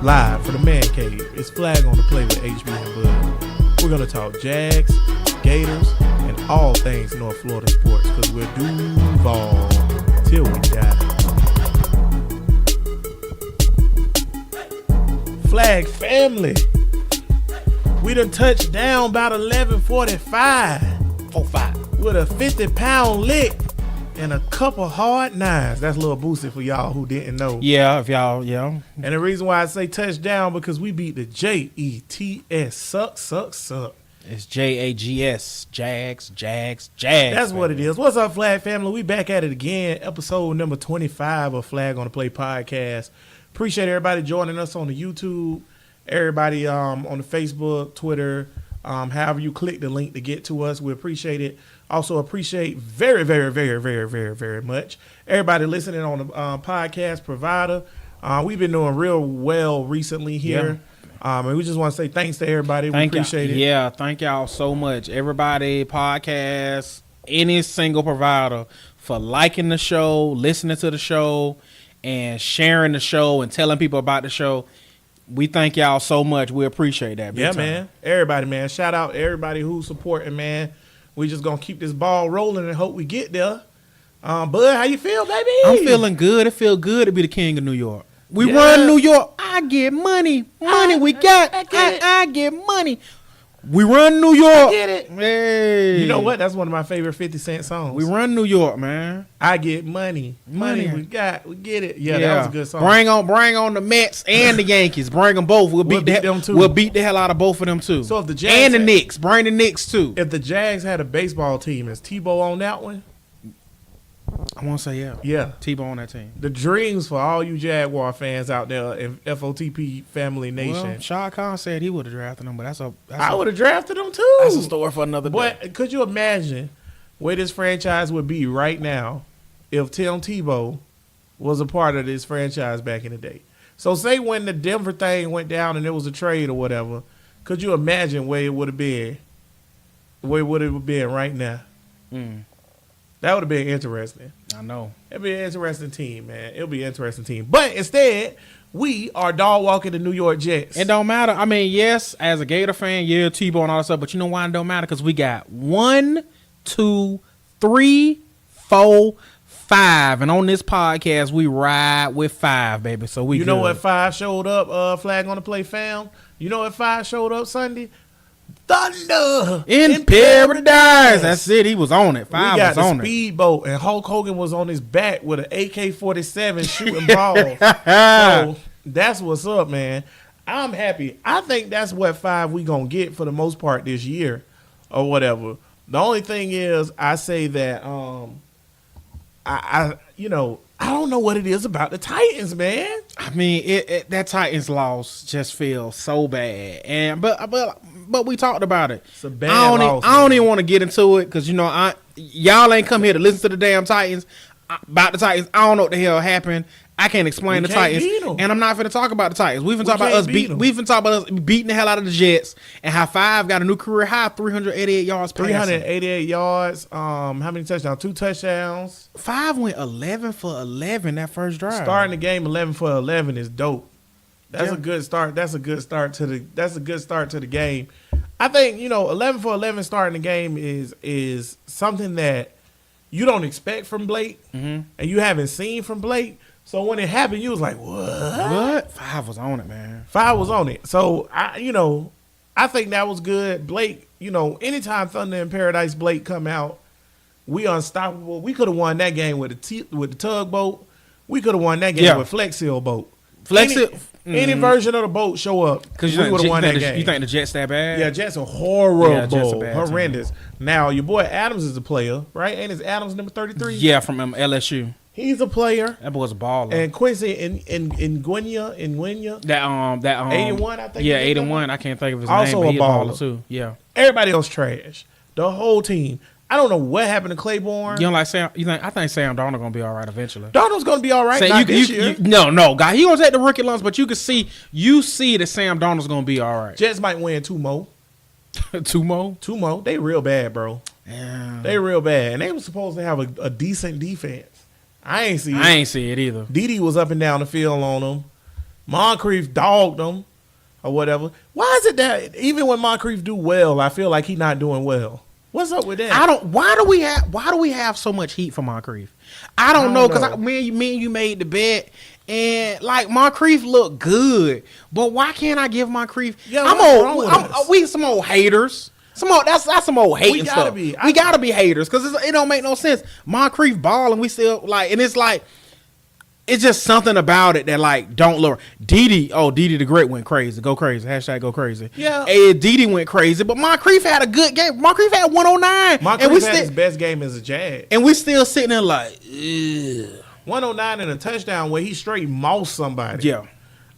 Live from the man cave. It's Flag on the Play with HB and Bud. We're going to talk Jags, Gators, and all things North Florida sports because we're Duval till we die. Flag family. We done touched down about 11:45. 45. With a 50-pound lick and a couple hard nines. That's a little boosted for y'all who didn't know. Yeah, if y'all, yeah. And the reason why I say touchdown because we beat the Jets. Suck. It's Jags, Jags. That's what it is. What's up, Flag family? We back at it again. Episode number 25 of Flag on the Play podcast. Appreciate everybody joining us on the YouTube. Everybody on the Facebook, Twitter, however you click the link to get to us. We appreciate it. Also appreciate very much everybody listening on the podcast provider. We've been doing real well recently here. Yeah. And we just want to say thanks to everybody. We appreciate it. Yeah, thank y'all so much. Everybody, podcast, any single provider for liking the show, listening to the show, and sharing the show and telling people about the show. We thank y'all so much. We appreciate that. Yeah, man. Everybody, man. Shout out everybody who's supporting, man. We just going to keep this ball rolling and hope we get there. Bud, how you feel, baby? I'm feeling good. It feels good to be the king of New York. We run New York. I get money. I get money. We run New York. I get it. Hey. You know what? That's one of my favorite 50 Cent songs. We run New York, man. I get money. We get it. Yeah, that was a good song. Bring on the Mets and the Yankees. Bring them both. We'll beat them too. We'll beat the hell out of both of them too. So if the Jags and the Knicks, bring the Knicks too. If the Jags had a baseball team, is Tebow on that one? I want to say yeah. Yeah. Tebow on that team. The dreams for all you Jaguar fans out there in FOTP Family Nation. Well, Shah Khan said he would have drafted him, but I would have drafted him too. That's a story for another day. But could you imagine where this franchise would be right now if Tim Tebow was a part of this franchise back in the day? So say when the Denver thing went down and it was a trade or whatever, could you imagine where it would have been? Where would it have been right now? That would have been interesting. I know. It'd be an interesting team, man. It'll be an interesting team. But instead, we are dog walking the New York Jets. It don't matter. I mean, yes, as a Gator fan, yeah, Tebow and all that stuff. But you know why it don't matter? Because we got 1, 2, 3, 4, 5. And on this podcast, we ride with 5, baby. So we You know what 5 showed up, Flag on the Play fam? You know what 5 showed up Sunday? Thunder in paradise. That's it. He was on it. 5 was on it. Speedboat, and Hulk Hogan was on his back with an AK-47 shooting balls. So that's what's up, man. I'm happy. I think that's what 5 we gonna get for the most part this year, or whatever. The only thing is, I say that I don't know what it is about the Titans, man. I mean, that Titans loss just feels so bad, and but we talked about it. It's a bad loss. I don't even want to get into it because y'all ain't come here to listen to the damn Titans about the Titans. I don't know what the hell happened. I can't explain the Titans, and I'm not finna talk about the Titans. We've been talking about us beating the hell out of the Jets, and how 5 got a new career high, 388 yards passing. 388 yards. How many touchdowns? 2 touchdowns. 5 went 11 for 11 that first drive. Starting the game 11 for 11 is dope. That's a good start. That's a good start to the game. I think 11 for 11 starting the game is something that you don't expect from Blake, and you haven't seen from Blake. So when it happened, you was like, "What?" 5 was on it, man. 5 was on it. So I think that was good. Blake, anytime Thunder in Paradise Blake come out, we unstoppable. We could have won that game with the tugboat. We could have won that game with Flex Seal boat. Any version of the boat show up, because we would have won that game. You think the Jets that bad? Yeah, Jets are horrible, Jets are horrendous. Team. Now your boy Adams is a player, right? And is Adams number 33? Yeah, from LSU. He's a player. That boy's a baller. And Quincy in Gwenya. That 81, I think. Yeah, 81. I can't think of his also name. Also a baller too. Yeah. Everybody else trash. The whole team. I don't know what happened to Claiborne. You don't like Sam? I think Sam Darnold gonna be all right eventually. Darnold's gonna be all right. Not this year. No, guy. He gonna take the rookie lumps, but you see that Sam Darnold's gonna be all right. Jets might win 2 more. 2 more? 2 more. They real bad, bro. Yeah. They real bad, and they were supposed to have a decent defense. I ain't see it. I ain't see it either. Dede was up and down the field on them. Moncrief dogged them or whatever. Why is it that even when Moncrief do well, I feel like he not doing well? What's up with that? Why do we have so much heat for Moncrief? I don't know, because me and you made the bet, and like Moncrief looked good, but why can't I give Moncrief? We some old haters. That's some old hating stuff. We gotta be haters, because it don't make no sense. Moncrief ball and we still like, and it's like, it's just something about it that like don't lower. Didi the Great went crazy. Go crazy. # go crazy. Yeah. And Didi went crazy, but Moncrief had a good game. Moncrief had 109. Moncrief had his best game as a Jag. And we still sitting there like, ugh. 109 and a touchdown where he straight moused somebody. Yeah.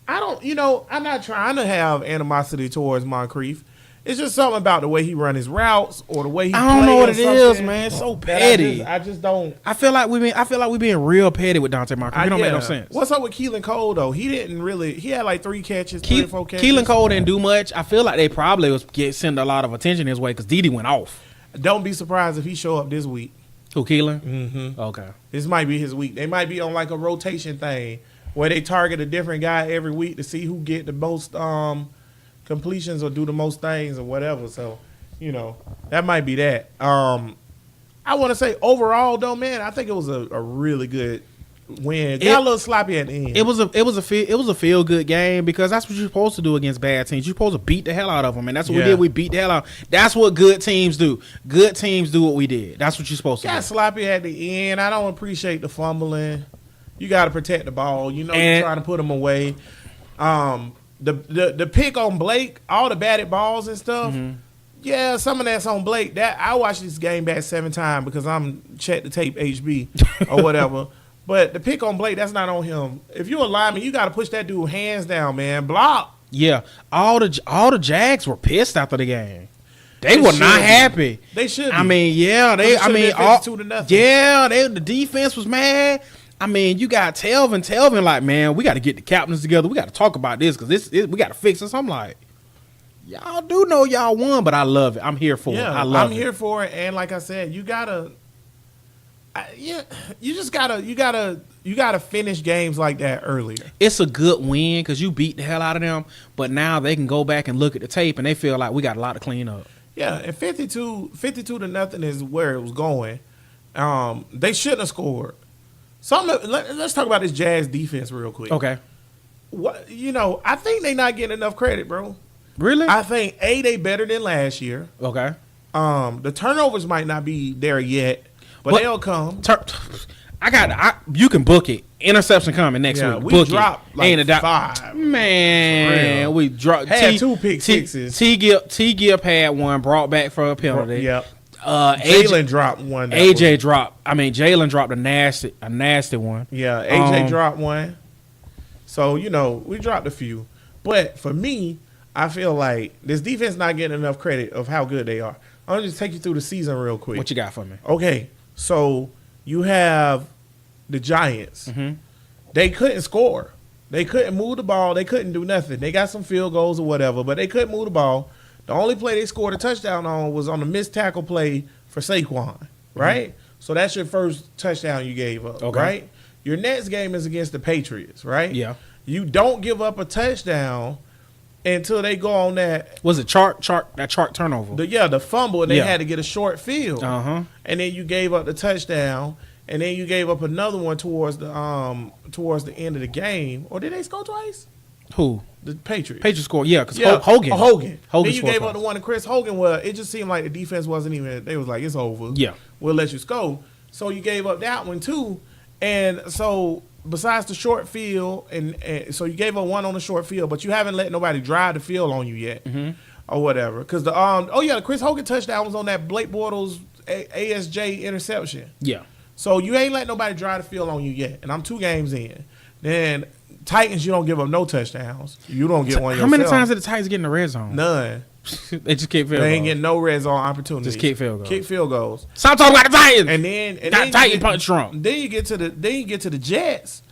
I'm not trying to have animosity towards Moncrief. It's just something about the way he run his routes or the way he. I don't know what it is, man. It's so petty. I just don't. I feel like we being real petty with Dante Moncrief. It don't make no sense. What's up with Keelan Cole though? He had like 3 catches, 3 or 4 catches. Keelan Cole didn't do much. I feel like they probably send a lot of attention his way because Didi went off. Don't be surprised if he show up this week. Who, Keelan? Mm-hmm. Okay. This might be his week. They might be on like a rotation thing where they target a different guy every week to see who get the most completions or do the most things or whatever. So, that might be that. I want to say overall though, man, I think it was a really good win. Got a little sloppy at the end. It was a feel good game because that's what you're supposed to do against bad teams. You're supposed to beat the hell out of them, and that's what we did. We beat the hell out. That's what good teams do. Good teams do what we did. That's what you're supposed to do. Got sloppy at the end. I don't appreciate the fumbling. You got to protect the ball. You're trying to put them away. The pick on Blake, all the batted balls and stuff. Mm-hmm. Yeah, some of that's on Blake. That I watched this game back 7 times because I'm check the tape HB or whatever. But the pick on Blake, that's not on him. If you're a lineman, you got to push that dude hands down, man. Block. Yeah, all the Jags were pissed after the game. They were not happy. They should be. I mean, yeah, the defense was mad. I mean, you got Telvin like, man, we got to get the captains together. We got to talk about this because we got to fix this. I'm like, y'all do know y'all won, but I love it. I'm here for it. I'm here for it. And like I said, you gotta finish games like that earlier. It's a good win because you beat the hell out of them, but now they can go back and look at the tape and they feel like we got a lot to clean up. Yeah, and 52-0 is where it was going. They shouldn't have scored. Let's talk about this Jags defense real quick. Okay. I think they not getting enough credit, bro. Really? I think they better than last year. Okay. The turnovers might not be there yet, but they'll come. You can book it. Interception coming next week. We dropped like 5. Man, we dropped. Had 2 pick sixes. T Gibb had one brought back for a penalty. Yep. Jalen dropped one. Jalen dropped a nasty one. Yeah, AJ dropped one. So, we dropped a few. But for me, I feel like this defense not getting enough credit of how good they are. I'm going to just take you through the season real quick. What you got for me? Okay, so you have the Giants. Mm-hmm. They couldn't score. They couldn't move the ball. They couldn't do nothing. They got some field goals or whatever, but they couldn't move the ball. The only play they scored a touchdown on was on the missed tackle play for Saquon, right? Mm-hmm. So that's your first touchdown you gave up, right? Your next game is against the Patriots, right? Yeah. You don't give up a touchdown until they go on that. Was it Chark turnover? The fumble, and they had to get a short field. Uh-huh. And then you gave up the touchdown, and then you gave up another one towards the end of the game. Or did they score twice? Who? The Patriots. Patriots scored, because Hogan. Then you gave up the one to Chris Hogan. Well, it just seemed like the defense wasn't even. They was like, it's over. Yeah, we'll let you score. So you gave up that one too, and so besides the short field, and so you gave up one on the short field, but you haven't let nobody drive the field on you yet, or whatever. Because the Chris Hogan touchdown was on that Blake Bortles ASJ interception. Yeah. So you ain't let nobody drive the field on you yet, and I'm 2 games in. Then Titans, you don't give up no touchdowns. You don't get one yourself. How many times did the Titans get in the red zone? None. They just kick field goals. They ain't getting no red zone opportunities. Just kick field goals. Stop talking about the Titans. And then Titan punch strong. Then you get to the Jets,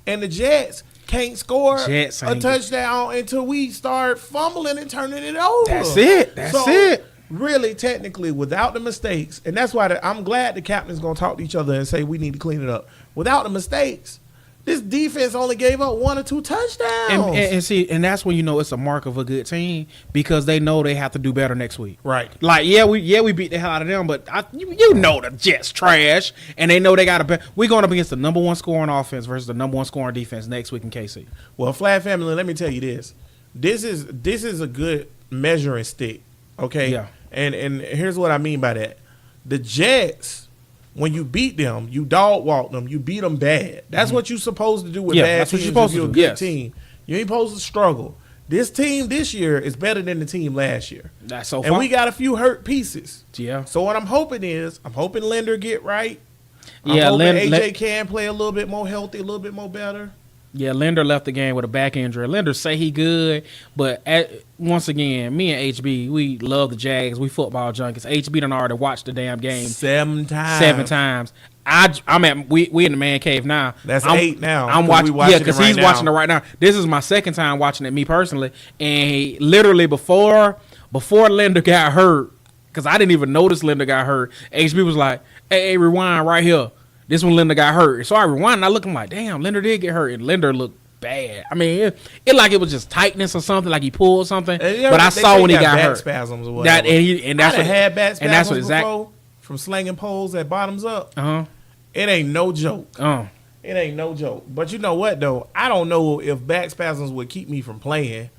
and the Jets can't score a touchdown until we start fumbling and turning it over. That's it. Really, technically, without the mistakes, and that's why I'm glad the captain's gonna talk to each other and say we need to clean it up. Without the mistakes, This defense only gave up 1 or 2 touchdowns. And see, and that's when you know it's a mark of a good team because they know they have to do better next week. Right. Like, we beat the hell out of them, but you know the Jets trash, and they know they got to. We're going up against the number 1 scoring offense versus the number 1 scoring defense next week in KC. Well, Flag family, let me tell you this. This is a good measuring stick. Okay. Yeah. And here's what I mean by that. The Jets, when you beat them, you dog walk them, you beat them bad. That's what you're supposed to do with bad teams if you're a good team. You ain't supposed to struggle. This team this year is better than the team last year. That's so and we got a few hurt pieces. Yeah. So what I'm hoping Linder get right. I'm Yeah, hoping AJ can play a little bit more healthy, a little bit more better. Yeah, Linder left the game with a back injury. Linder say he good, but once again, me and HB, we love the Jags. We football junkies. HB done already watched the damn game 7 times. We in the man cave now. That's 8 now. I'm watching. Yeah, because he's watching it right now. This is my second time watching it, me personally. And he, literally before Linder got hurt, because I didn't even notice Linder got hurt. HB was like, "Hey, rewind right here." This one Linder got hurt. So I rewind and I look, I'm like, damn, Linder did get hurt. And Linder looked bad. I mean, it like it was just tightness or something, like he pulled something. But I saw when he got hurt. Spasms or whatever. That's what had back spasms and that's what before from slinging poles at bottoms up. Uh-huh. It ain't no joke. It ain't no joke. But you know what, though? I don't know if back spasms would keep me from playing.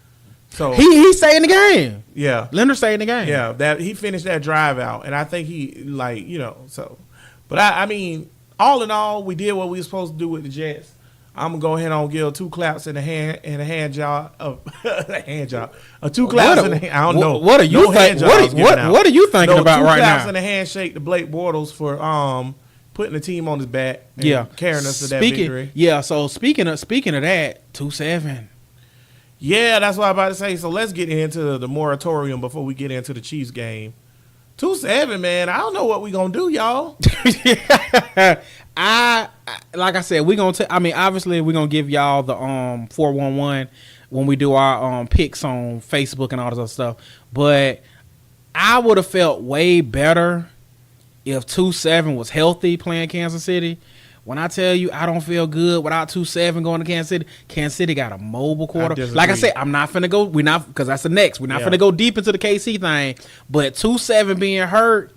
So he stayed in the game. Yeah. Linder stayed in the game. Yeah, that he finished that drive out. And I think he, so. But I mean, all in all, we did what we were supposed to do with the Jets. I'm gonna go ahead and give 2 claps in the hand job of a hand job. 2 claps in the hand. I don't know. What are you thinking? What are you thinking about right now? 2 claps in the handshake to Blake Bortles for putting the team on his back. And carrying us to that victory. Yeah. So speaking of that, 2-7. Yeah, that's what I'm about to say. So let's get into the moratorium before we get into the Chiefs game. 2-7, man. I don't know what we gonna do, y'all. Like I said, obviously we're gonna give y'all the 411 when we do our picks on Facebook and all this other stuff. But I would have felt way better if 2-7 was healthy playing Kansas City. When I tell you I don't feel good without 2-7 going to Kansas City, Kansas City got a mobile quarter. Like I said, I'm not finna go. Because that's the next. We're not finna go deep into the KC thing. But 2-7 being hurt,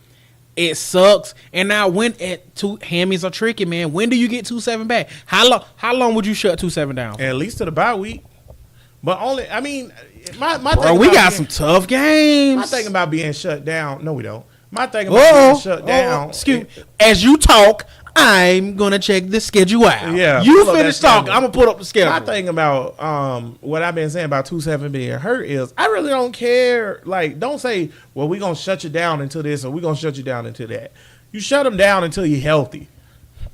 it sucks. And now hammies are tricky, man. When do you get 2-7 back? How long would you shut 2-7 down? At least to the bye week. But only, I mean, my bro, we got some tough games. My thing about being shut down. No, we don't. My thing about being shut down. As you talk, I'm gonna check the schedule out. Yeah, you finish talking. I'm gonna put up the schedule. My thing about what I've been saying about 2-7 being hurt is I really don't care. Like, don't say, well, we're gonna shut you down until this or we're gonna shut you down until that. You shut him down until you're healthy.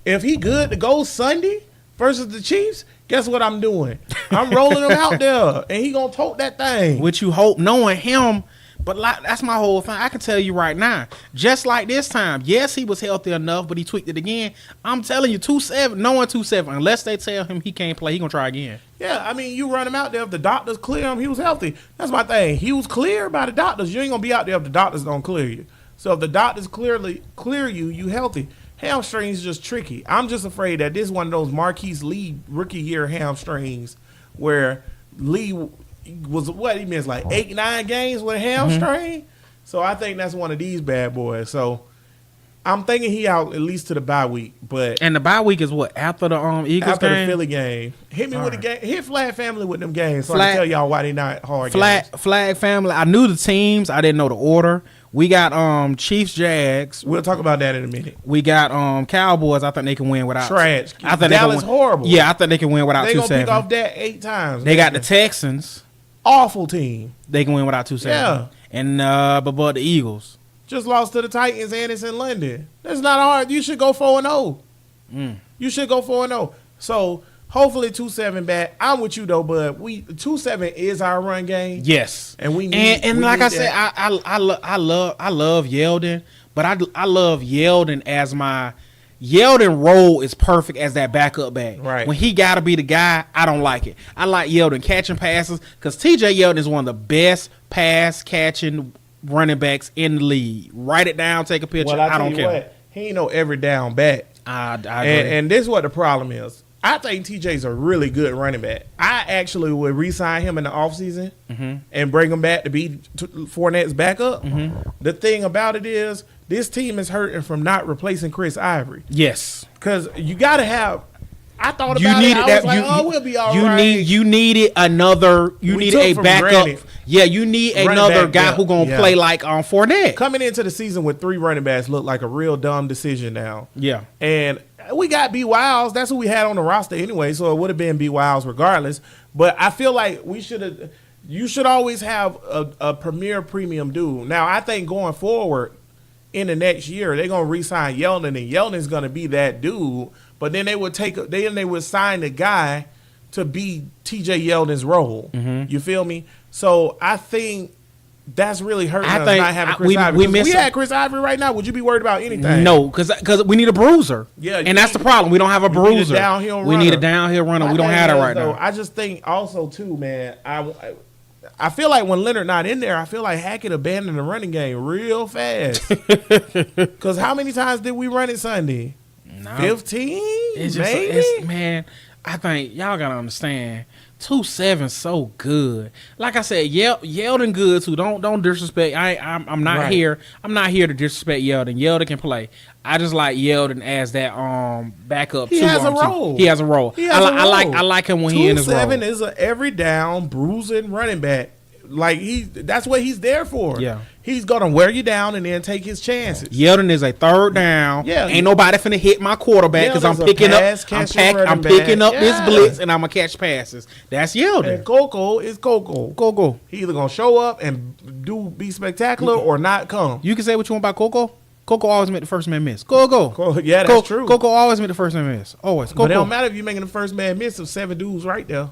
If he good to go Sunday versus the Chiefs, guess what I'm doing? I'm rolling him out there and he gonna tote that thing. Which you hope, knowing him. But that's my whole thing. I can tell you right now, just like this time, yes, he was healthy enough, but he tweaked it again. I'm telling you, 2-7, knowing 2-7, unless they tell him he can't play, he gonna try again. Yeah, I mean, you run him out there if the doctors clear him, he was healthy. That's my thing. He was cleared by the doctors. You ain't gonna be out there if the doctors don't clear you. So if the doctors clear you, you healthy. Hamstrings is just tricky. I'm just afraid that this is one of those Marquise Lee rookie year hamstrings where Lee was he missed like 8-9 games with a hamstring. Mm-hmm. So I think that's one of these bad boys. So I'm thinking he out at least to the bye week. And the bye week is what, after the Eagles after game? The Philly game. Hit me with the game. Hit Flag Family with them games so I can tell y'all why they not hard games. Flag Family. I knew the teams. I didn't know the order. We got Chiefs, Jags. We'll talk about that in a minute. We got Cowboys. I think they can win without. Trash. I think Dallas horrible. Yeah, I think they can win without 2-7. They gonna pick off that 8 times. They got the Texans. Awful team. They can win without 2-7. Yeah. And but the Eagles just lost to the Titans and it's in London. That's not hard. You should go 4-0. You should go 4-0. So hopefully 2-7 back. I'm with you though, but 2-7 is our run game. Yes, and we need. And like I said, I love Yeldon, but I love Yeldon as my. Yeldon role is perfect as that backup back. Right. When he got to be the guy, I don't like it. I like Yeldon catching passes because TJ Yeldon is one of the best pass-catching running backs in the league. Write it down, take a picture. Well, I don't care. What, he ain't no every down back. I agree. And this is what the problem is. I think TJ's a really good running back. I actually would re-sign him in the offseason and bring him back to be Fournette's backup. The thing about it is, this team is hurting from not replacing Chris Ivory. Yes. Because you got to have... I thought about it. I was like, we'll be all right. You needed another... You needed a backup. Granted. Yeah, you need another guy who going to play like Fournette. Coming into the season with 3 running backs looked like a real dumb decision now. Yeah. And we got B. Wiles. That's who we had on the roster anyway, so it would have been B. Wiles regardless. But I feel like you should always have a premier premium dude. Now, I think going forward in the next year, they're going to re-sign Yeldon, and Yeldon's going to be that dude. But then they would sign the guy to be TJ Yeldon's role. You feel me? So I think that's really hurting us not having Chris Ivory. We had Chris Ivory right now. Would you be worried about anything? No, because we need a bruiser. Yeah, and that's the problem. We don't have a bruiser. We need a downhill runner. We don't have that right now. I just think also too, man. I feel like when Leonard not in there, I feel like Hackett abandoned the running game real fast. Because how many times did we run it Sunday? 15? Maybe? Man, I think y'all gotta understand. 2-7 so good. Like I said, Yeldon good too. Don't disrespect. I'm not here. I'm not here to disrespect Yeldon. Yeldon can play. I just like Yeldon as that backup. He has a role. He has a role. I like him when he in his role. 2-7 is an every down bruising running back. Like that's what he's there for. Yeah. He's gonna wear you down and then take his chances. Yeldon is a third down. Yeah. Ain't nobody finna hit my quarterback because I'm picking up this blitz and I'm gonna catch passes. That's Yeldon. And Coco is Coco. He either gonna show up and be spectacular or not come. You can say what you want about Coco. Coco always make the first man miss. Coco. Yeah, that's true. Coco always make the first man miss. Always. Coco. But it don't matter if you're making the first man miss of 7 dudes right there.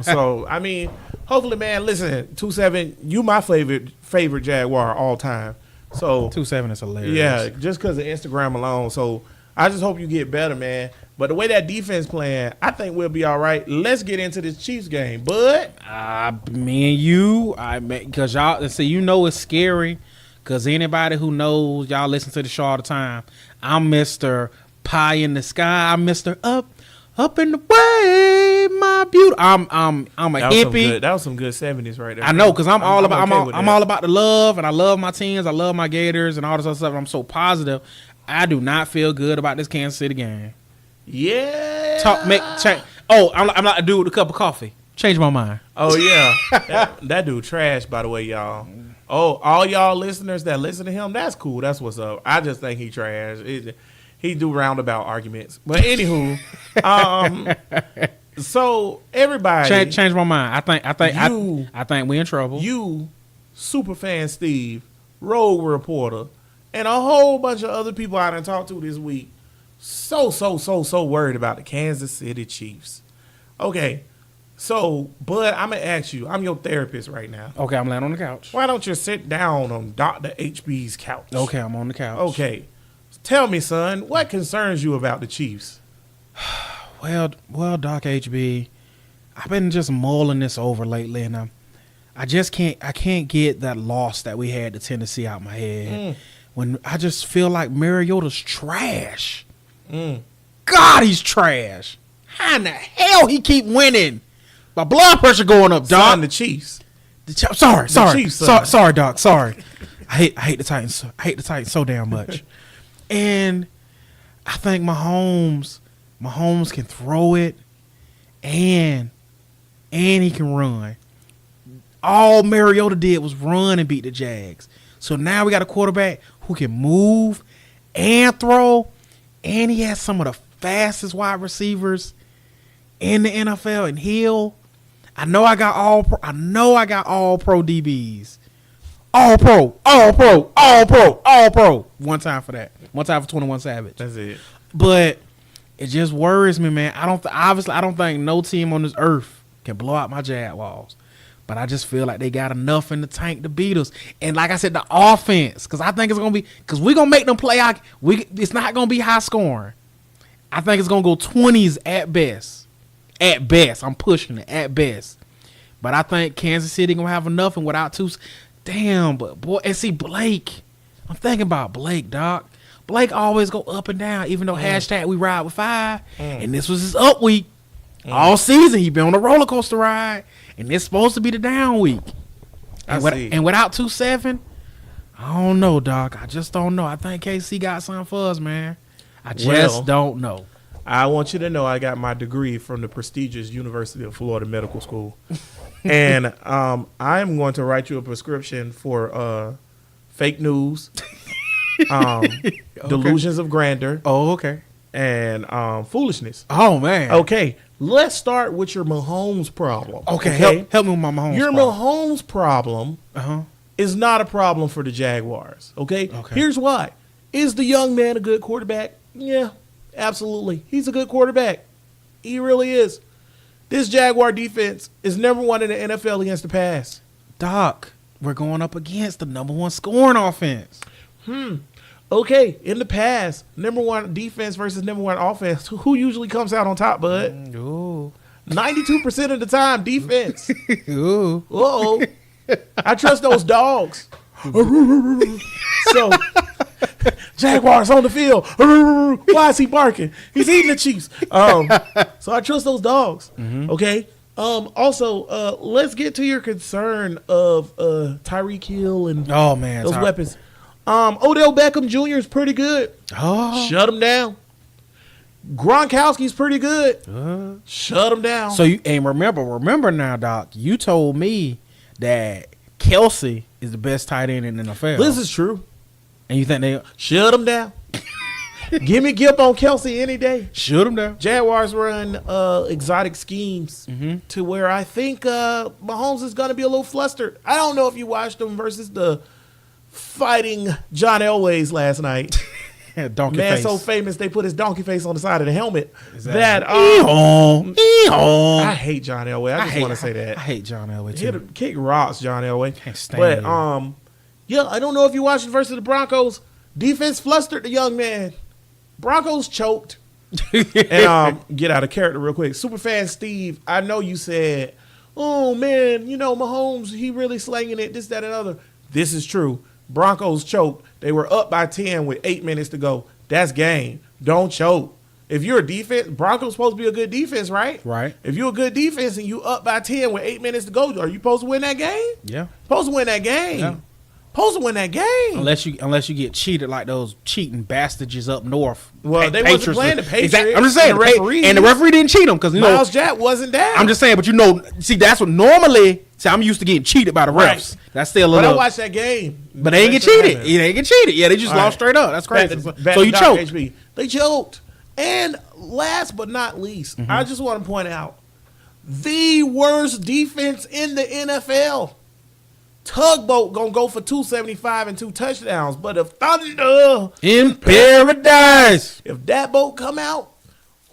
So, I mean, hopefully, man, listen, 2-7, you my favorite Jaguar all time. So 2-7 is hilarious. Yeah, just because of Instagram alone. So I just hope you get better, man. But the way that defense playing, I think we'll be all right. Let's get into this Chiefs game. But me and you, because y'all see, it's scary. Because anybody who knows, y'all listen to the show all the time. I'm Mr. Pie in the Sky. I'm Mr. Up in the way, my beauty. I'm a hippie. That was some good 70s right there. I know, because I'm all about the love, and I love my teams. I love my Gators and all this other stuff. I'm so positive. I do not feel good about this Kansas City game. Yeah. Change. Oh, I'm not a dude with a cup of coffee. Change my mind. Oh yeah, that dude trash. By the way, y'all. Oh, all y'all listeners that listen to him, that's cool. That's what's up. I just think he trash. He do roundabout arguments. But anywho, so everybody change my mind. I think we in trouble. You, Superfan Steve, Rogue Reporter, and a whole bunch of other people I done talked to this week, so worried about the Kansas City Chiefs. Okay. So, Bud, I'm going to ask you. I'm your therapist right now. Okay, I'm laying on the couch. Why don't you sit down on Dr. HB's couch? Okay, I'm on the couch. Okay. Tell me, son, what concerns you about the Chiefs? Well, Doc HB, I've been just mulling this over lately, and I can't get that loss that we had to Tennessee out my head. When I just feel like Mariota's trash. God, he's trash. How in the hell he keep winning? My blood pressure going up, Doc. The Chiefs. Sorry, Doc. Sorry. I hate the Titans. I hate the Titans so damn much. And I think Mahomes can throw it, and he can run. All Mariota did was run and beat the Jags. So now we got a quarterback who can move and throw, and he has some of the fastest wide receivers in the NFL. And Hill, I know I got all pro DBs. All pro. One time for that. One time for 21 Savage. That's it. But it just worries me, man. I don't think no team on this earth can blow out my Jaguars. But I just feel like they got enough in the tank to beat us. And like I said, the offense, because I think it's going to be, because we're going to make them play out. It's not going to be high scoring. I think it's going to go 20s at best. At best. I'm pushing it at best. But I think Kansas City going to have enough, and without two. Damn, but boy, and see Blake. I'm thinking about Blake, Doc. Blake always go up and down, even though hashtag we ride with 5. And this was his up week. All season, he been on a roller coaster ride. And it's supposed to be the down week. And without 2-7, I don't know, Doc. I just don't know. I think KC got something for us, man. I just don't know. I want you to know I got my degree from the prestigious University of Florida Medical School. And I'm going to write you a prescription for fake news, delusions of grandeur. Oh, okay. And foolishness. Oh, man. Okay. Let's start with your Mahomes problem. Okay. Help me with my Mahomes problem. Your Mahomes problem Uh-huh. is not a problem for the Jaguars. Okay? Here's why. Is the young man a good quarterback? Yeah, absolutely. He's a good quarterback. He really is. This Jaguar defense is number 1 in the NFL against the pass. Doc, we're going up against the number 1 scoring offense. Okay, in the past, number 1 defense versus number 1 offense, who usually comes out on top, bud? Ooh. 92% of the time, defense. Ooh. Uh-oh. I trust those dogs. So, Jaguars on the field. Why is he barking? He's eating the Chiefs. So I trust those dogs. Okay. Also, let's get to your concern of Tyreek Hill and those weapons. Odell Beckham Jr. is pretty good. Oh. Shut him down. Gronkowski's pretty good. Shut him down. So remember now, Doc, you told me that Kelsey is the best tight end in the NFL. This is true. And you think they shut him down? Give me Gip on Kelsey any day. Shut him down. Jaguars run exotic schemes to where I think Mahomes is going to be a little flustered. I don't know if you watched them versus the Fighting John Elway's last night. Donkey Man, face. so famous they put his donkey face on the side of the helmet. Exactly. That I hate John Elway. I just want to say that. I hate John Elway too. Kick rocks, John Elway. Can't stand him. Yeah, I don't know if you watched it versus the Broncos. Defense flustered the young man. Broncos choked. And get out of character real quick. Superfan Steve, I know you said, oh man, Mahomes, he really slanging it, this, that, and other. This is true. Broncos choked. They were up by 10 with 8 minutes to go. That's game. Don't choke. If you're a defense, Broncos supposed to be a good defense, right? Right. If you're a good defense and you up by 10 with 8 minutes to go, are you supposed to win that game? Yeah. Supposed to win that game. Yeah. Supposed to win that game. Unless you get cheated like those cheating bastards up north. Well, they wasn't playing the Patriots. Exactly. I'm just saying. And the referee didn't cheat them because Miles Jack wasn't down. I'm just saying, but see, that's what normally. See, I'm used to getting cheated by the refs. Right. That's still a little. But I watched that game. But they ain't get cheated. They ain't get cheated. Yeah, they just lost straight up. That's crazy. So you choked. HB. They choked. And last but not least, I just want to point out the worst defense in the NFL. Tugboat gonna go for 275 and 2 touchdowns, but if Thunder in paradise, if that boat come out,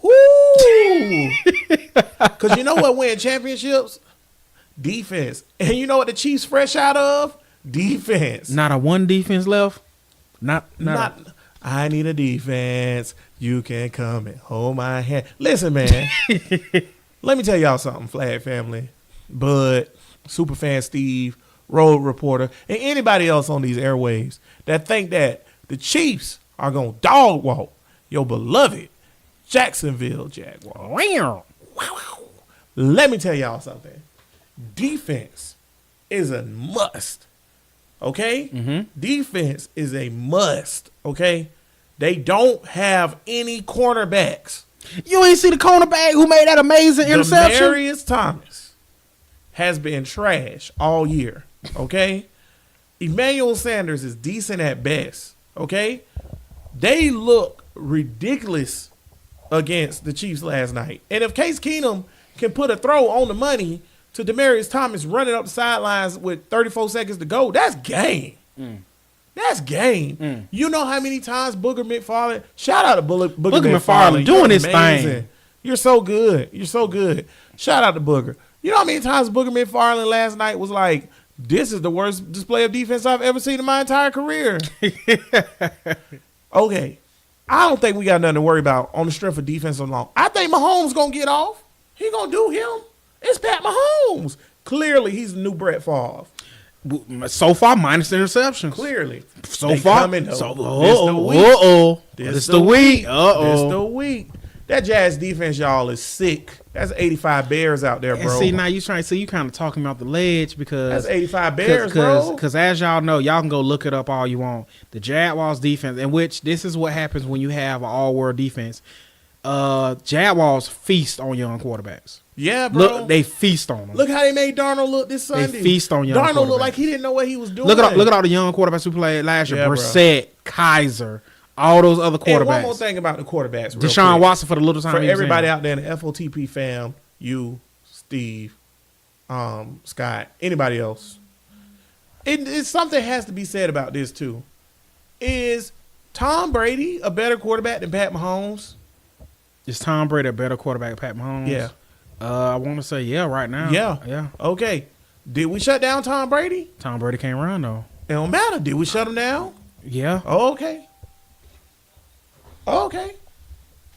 whoo! Because you know what win championships? Defense. And you know what the Chiefs fresh out of? Defense. Not a one defense left. Not. I need a defense. You can come and hold my hand. Listen, man. Let me tell y'all something, Flag family. Bud, Superfan Steve, Road Reporter, and anybody else on these airwaves that think that the Chiefs are going to dog walk your beloved Jacksonville Jaguars. Wow. Let me tell y'all something. Defense is a must. Okay? Defense is a must. Okay? They don't have any cornerbacks. You ain't see the cornerback who made that amazing interception? Demaryius Thomas has been trash all year. Okay? Emmanuel Sanders is decent at best. Okay? They look ridiculous against the Chiefs last night. And if Case Keenum can put a throw on the money to Demaryius Thomas running up the sidelines with 34 seconds to go, that's game. That's game. You know how many times Booger McFarland, shout out to Booger McFarland doing his thing. You're so good. You're so good. Shout out to Booger. You know how many times Booger McFarland last night was like, this is the worst display of defense I've ever seen in my entire career. Okay. I don't think we got nothing to worry about on the strength of defense alone. I think Mahomes going to get off. He going to do him. It's Pat Mahomes. Clearly, he's the new Brett Favre. So far, minus interceptions. Clearly. So far. This the week. This the week. That Jags defense, y'all, is sick. That's 85 Bears out there, bro. And see, now you kind of talking about the ledge because... That's 85 Bears, bro. Because as y'all know, y'all can go look it up all you want. The Jaguars defense, in which this is what happens when you have an all-world defense. Jaguars feast on young quarterbacks. Yeah, bro. Look, they feast on them. Look how they made Darnold look this Sunday. They feast on young quarterbacks. Darnold looked like he didn't know what he was doing. Look at all the young quarterbacks who played last year. Brissett, Kaiser, all those other quarterbacks. And one more thing about the quarterbacks. Deshaun Watson for the little time. For everybody out there in the FOTP fam, you, Steve, Scott, anybody else. It's something has to be said about this too. Is Tom Brady a better quarterback than Pat Mahomes? Is Tom Brady a better quarterback than Pat Mahomes? Yeah. I want to say right now. Yeah. Okay. Did we shut down Tom Brady? Tom Brady can't run though. It don't matter. Did we shut him down? Yeah. Okay.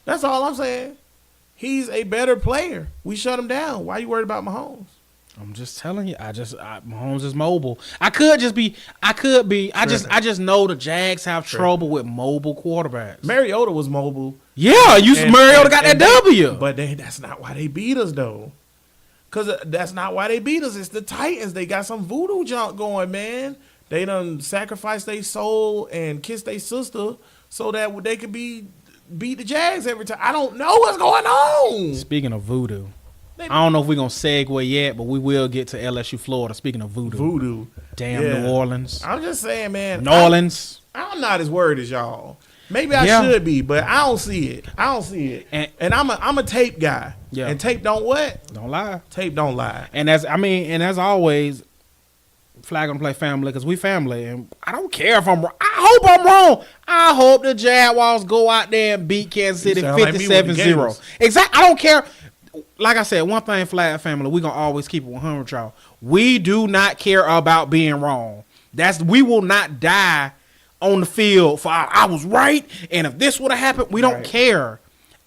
That's all I'm saying. He's a better player. We shut him down. Why you worried about Mahomes? I'm just telling you. Mahomes is mobile. I just know the Jags have trouble with mobile quarterbacks. Mariota was mobile. Yeah, Mariota got that W. But that's not why they beat us, though. Because that's not why they beat us. It's the Titans. They got some voodoo junk going, man. They done sacrificed their soul and kissed their sister so that they could beat the Jags every time. I don't know what's going on. Speaking of voodoo, I don't know if we're going to segue yet, but we will get to LSU, Florida. Speaking of voodoo. Damn, yeah. New Orleans. I'm just saying, man. New Orleans. I'm not as worried as y'all. Maybe I should be, but I don't see it. And I'm a tape guy. Yeah. And tape don't what? Don't lie. Tape don't lie. And as always, flag on the play family, because we family, and I don't care if I'm wrong. I hope I'm wrong. I hope the Jaguars go out there and beat Kansas City 57-0. Exactly. I don't care. Like I said, one thing, flag family, we're going to always keep it 100, y'all. We do not care about being wrong. We will not die on the field for I was right, and if this would have happened, we don't care.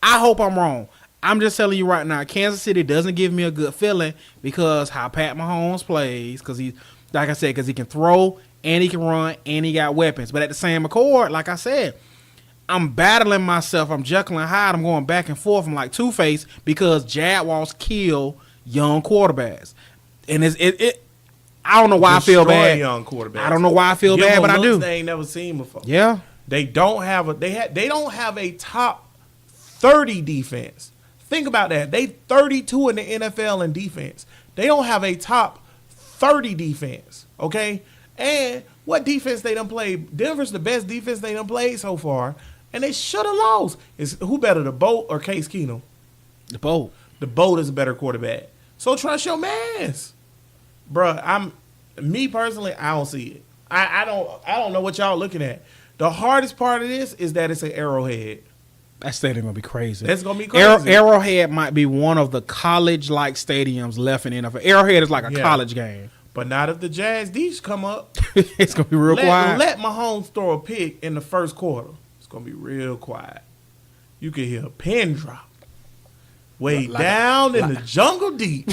I hope I'm wrong. I'm just telling you right now, Kansas City doesn't give me a good feeling because how Pat Mahomes plays, because he, like I said, because he can throw and he can run and he got weapons. But at the same accord, like I said, I'm battling myself. I'm Jekyll and Hyde. I'm going back and forth. I'm like Two-Face because Jaguars kill young quarterbacks. And I don't know why I feel bad. Young quarterbacks. I don't know why I feel bad, but I do. They ain't never seen before. Yeah. They don't have a top 30 defense. Think about that. They 32 in the NFL in defense. They don't have a top 30 defense. Okay? And what defense they done played? Denver's the best defense they done played so far. And they should have lost. Who better, the Boat or Case Keenum? The Boat. The Boat is a better quarterback. So trust your mans. Bruh, me personally, I don't see it. I don't know what y'all looking at. The hardest part of this is that it's an Arrowhead. That stadium gonna be crazy. That's gonna be crazy. Arrowhead might be one of the college-like stadiums left in NFL. Arrowhead is like a college game. But not if the Jags Deeps come up. It's gonna be real quiet. Let Mahomes throw a pick in the first quarter. It's gonna be real quiet. You can hear a pin drop. Way down in the jungle deep.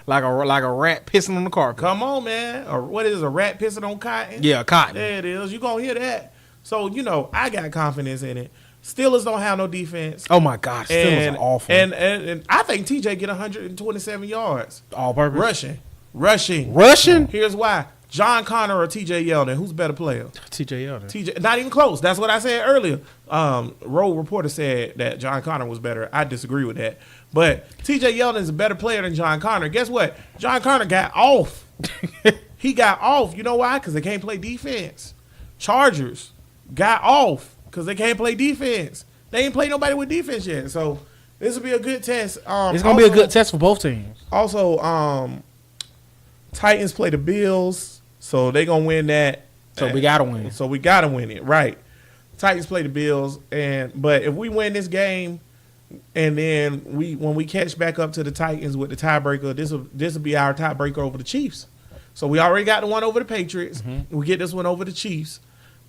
like a rat pissing on the carpet. Come on, man. Or what is a rat pissing on cotton? Yeah, cotton. There it is. You gonna hear that. So, I got confidence in it. Steelers don't have no defense. Oh my gosh, Steelers are awful. And I think TJ get 127 yards. All purpose. Rushing. Here's why. John Connor or TJ Yeldon, who's better player? TJ Yeldon. Not even close. That's what I said earlier. Road Reporter said that John Connor was better. I disagree with that. But TJ Yeldon is a better player than John Connor. Guess what? John Connor got off. He got off. You know why? Because they can't play defense. Chargers got off because they can't play defense. They ain't play nobody with defense yet. So this will be a good test. It's going to be a good test for both teams. Also, Titans play the Bills. So they going to win that. So we got to win. So we got to win it, right. Titans play the Bills. But if we win this game and then when we catch back up to the Titans with the tiebreaker, this will be our tiebreaker over the Chiefs. So we already got the one over the Patriots. Mm-hmm. We get this one over the Chiefs.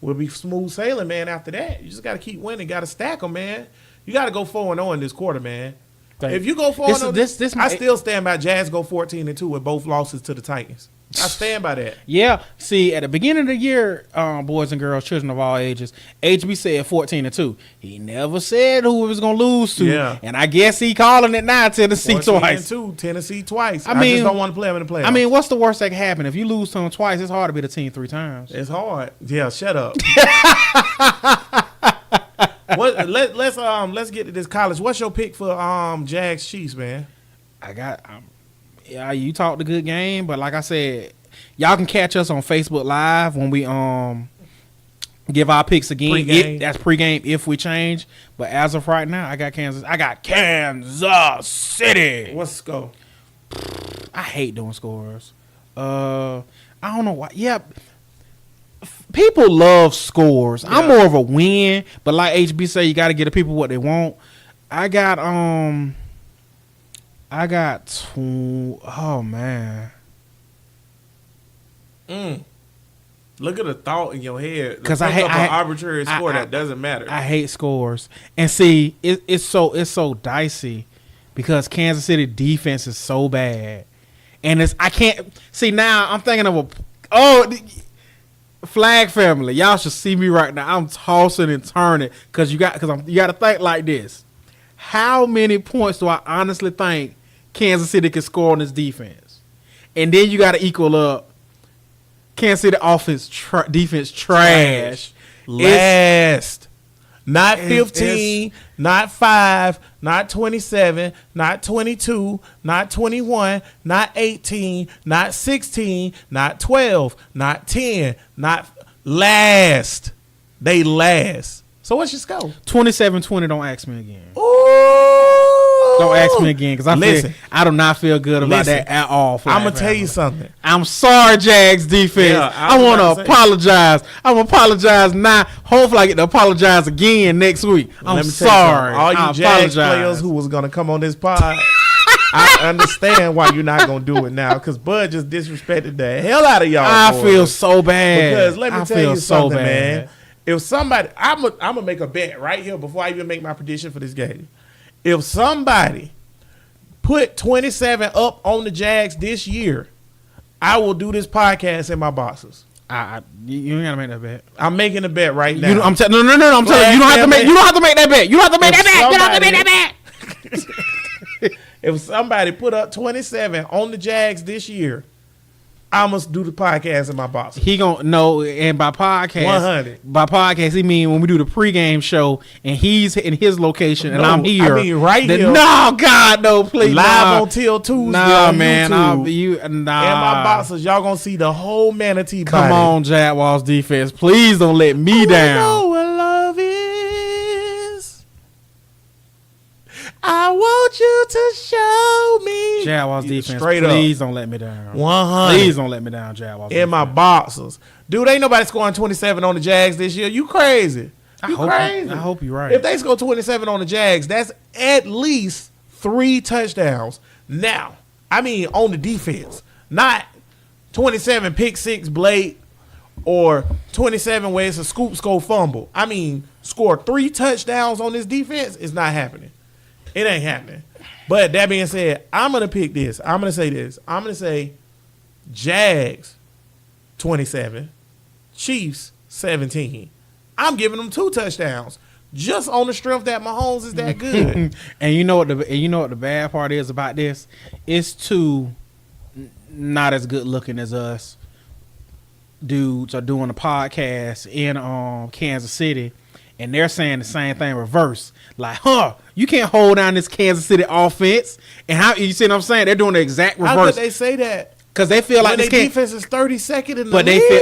We'll be smooth sailing, man, after that. You just got to keep winning. Got to stack them, man. You got to go 4-0 in this quarter, man. If you go 4-0, I still stand by Jags go 14-2 with both losses to the Titans. I stand by that. Yeah. See, at the beginning of the year, boys and girls, children of all ages, HB said 14-2. He never said who he was gonna lose to. Yeah. And I guess he calling it now. Tennessee twice. 14-2, Tennessee twice. I mean, just don't want to play them in the playoffs. I mean, what's the worst that can happen? If you lose to them twice, it's hard to beat a team 3 times. It's hard. Yeah, shut up. Let's get to this college. What's your pick for Jags Chiefs, man? Yeah, you talked a good game, but like I said, y'all can catch us on Facebook Live when we give our picks again. Pre-game. That's pregame if we change. But as of right now, I got Kansas City. What's the score? I hate doing scores. I don't know why. Yeah, people love scores. Yeah. I'm more of a win, but like HB say, you got to get the people what they want. I got oh man. Look at the thought in your head. Because I hate an arbitrary score that doesn't matter. I hate scores. And see, it's so dicey because Kansas City defense is so bad. And I can't see now. I'm thinking of flag family. Y'all should see me right now. I'm tossing and turning because you got to think like this. How many points do I honestly think Kansas City can score on this defense? And then you got to equal up. Kansas City offense defense trash. Last. Not 15, not 5, not 27, not 22, not 21, not 18, not 16, not 12, not 10, not last. They last. So what's your score? 27-20. Don't ask me again. Ooh. Don't ask me again because I do not feel good about that at all. I'm going to tell you something. I'm sorry, Jags defense. Yeah, I want to apologize. I'm going to apologize now. Hopefully I get to apologize again next week. I'm sorry. All you Jags players who was going to come on this pod, I understand why you're not going to do it now because Bud just disrespected the hell out of y'all. I feel so bad. Because let me tell you something, man. If somebody, I'm going to make a bet right here before I even make my prediction for this game. If somebody put 27 up on the Jags this year, I will do this podcast in my boxes. You ain't gotta make that bet. I'm making a bet right now. No. I'm telling you, you don't have to make. You don't have to make that bet. You don't have to make that bet. You don't have to make that bet. If somebody put up 27 on the Jags this year, I must do the podcast in my box. He gonna know, and by podcast, 100. By podcast, he mean when we do the pregame show, and he's in his location, and I'm here. I mean, right here. No, God, no, please, live on Till Tuesday. Nah, man, YouTube. In my boxes, y'all gonna see the whole manatee body. Come on, Jaguars defense, please don't let me down. I know what love is. I want you to show me. Jaguars defense, please don't let me down. 100. Please don't let me down, Jaguars. In my boxes. Dude, ain't nobody scoring 27 on the Jags this year. You crazy. I hope you're right. If they score 27 on the Jags, that's at least 3 touchdowns. Now, I mean on the defense. Not 27 pick 6 Blake or 27 where it's a scoop score fumble. I mean, score 3 touchdowns on this defense is not happening. It ain't happening. But that being said, I'm going to pick this. I'm going to say this. I'm going to say Jags 27, Chiefs 17. I'm giving them 2 touchdowns just on the strength that Mahomes is that good. And you know what the bad part is about this? It's 2 not as good looking as us dudes are doing a podcast in Kansas City. And they're saying the same thing reverse. Like, you can't hold down this Kansas City offense. And how you see what I'm saying? They're doing the exact reverse. How could they say that? Because they feel like their defense is 32nd in the league.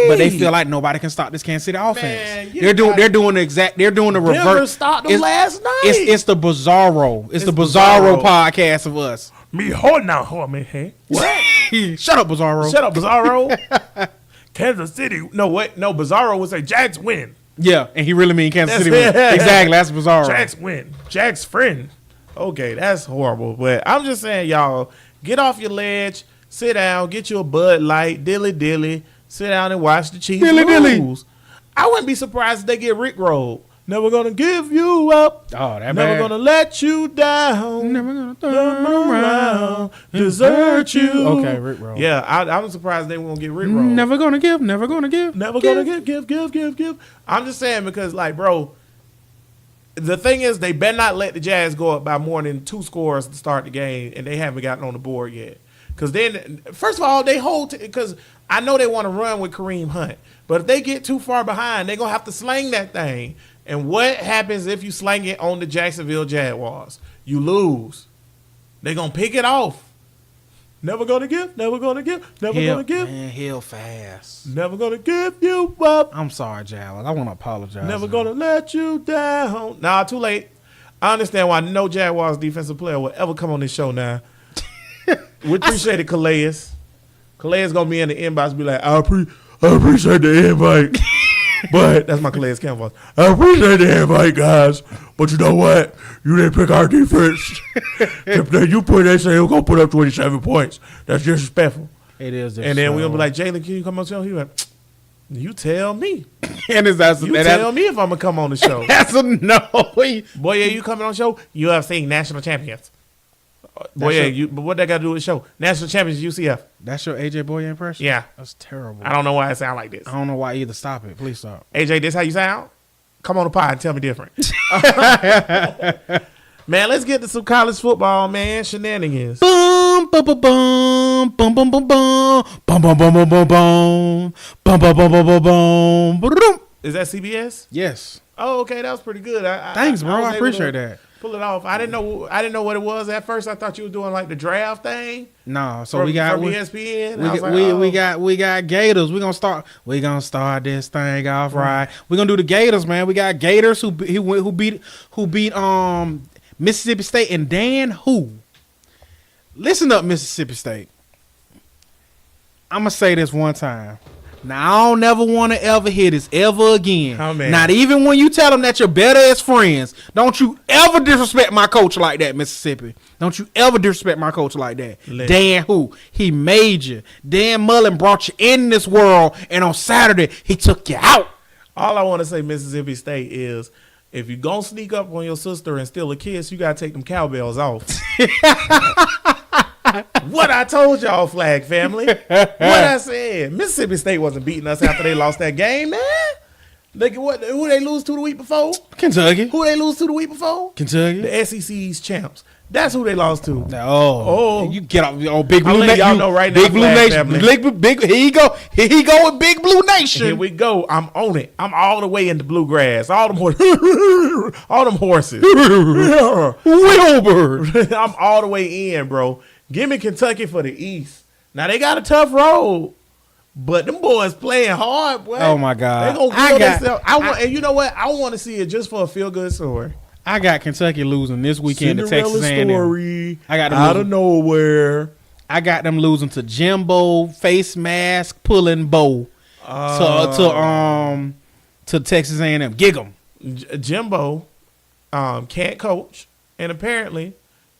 But they feel like nobody can stop this Kansas City offense. Man, they're doing the reverse. Denver stopped them last night. It's the Bizarro. It's the Bizarro podcast of us. Me hold now, hold me, hey. What? Shut up, Bizarro. Shut up, Bizarro. Kansas City. No, what? No, Bizarro would say Jags win. Yeah, and he really mean Kansas City win. Exactly, that's Bizarro. Jags win. Jags friend. Okay, that's horrible. But I'm just saying, y'all, get off your ledge, sit down, get you a Bud Light, dilly, sit down and watch the Chiefs lose. I wouldn't be surprised if they get rickrolled. Never gonna give you up. Oh, that Never bad. gonna let you down. Never gonna turn around, desert you. Okay, Rick Roll. Yeah, I was surprised they won't get Rick Roll. Never gonna give. Never gonna give. Never gonna give. I'm just saying because, like, bro, the thing is they better not let the Jags go up by more than 2 scores to start the game, and they haven't gotten on the board yet. Because then, first of all, they hold because I know they want to run with Kareem Hunt, but if they get too far behind, they're gonna have to sling that thing. And what happens if you sling it on the Jacksonville Jaguars? You lose. They're going to pick it off. Never going to give. Never going to give. Never going to give. Man, heal fast. Never going to give you up. I'm sorry, Jaguars. I want to apologize. Never going to let you down. Nah, too late. I understand why no Jaguars defensive player will ever come on this show now. We appreciate it, Calais. Calais going to be in the inbox be like, I appreciate the invite. But that's my Calais Campbell. I appreciate the invite, guys. But you know what? You didn't pick our defense. They say we're going to put up 27 points. That's disrespectful. It is. And then we're going to be like, Jalen, can you come on the show? He like, you tell me. And you tell me if I'm going to come on the show. That's a no. Boy, yeah, you coming on the show? UFC national champions. Boy, yeah, but what that got to do with the show? National champions UCF. That's your AJ Boye impression? Yeah. That's terrible. I don't know why it sound like this. I don't know why either. Stop it. Please stop. AJ, this how you sound? Come on the pod and tell me different. Man, let's get to some college football, man. Shenanigans. Boom, boom, boom, boom, boom, boom, boom, boom, boom, boom, boom, boom, boom, boom, boom, boom, boom, boom, boom, boom. Is that CBS? Yes. Oh, okay, that was pretty good. Thanks, bro. I was appreciate able to that. Pull it off. I didn't know what it was at first. I thought you were doing like the draft thing. No, so from, we got from ESPN. We got Gators. We gonna start this thing off right. We gonna do the Gators, man. We got Gators who beat Mississippi State and Dan who. Listen up, Mississippi State. I'm gonna say this one time. Now, I don't never want to ever hear this ever again. Oh, man. Not even when you tell them that you're better as friends. Don't you ever disrespect my coach like that, Mississippi. Don't you ever disrespect my coach like that. Dan who? He made you. Dan Mullen brought you in this world, and on Saturday, he took you out. All I want to say, Mississippi State, is if you going to sneak up on your sister and steal a kiss, you got to take them cowbells off. What I told y'all, Flag family. What I said. Mississippi State wasn't beating us after they lost that game, man. Who they lose to the week before? Kentucky. Who they lose to the week before? Kentucky. The SEC's champs. That's who they lost to. Oh, you get off Big Blue Nation. Y'all know right now, Big Blue Nation. Big, here you go. Here he go with Big Blue Nation. Here we go. I'm on it. I'm all the way into bluegrass. All them horses. Wilbur. I'm all the way in, bro. Give me Kentucky for the East. Now, they got a tough road, but them boys playing hard, boy. Oh, my God. They going to kill themselves. And you know what? I want to see it just for a feel-good story. I got Kentucky losing this weekend to Texas A&M. Story. I got them out of nowhere. I got them losing to Jimbo, face mask, pulling bow to Texas A&M. Gig 'em. Jimbo can't coach, and apparently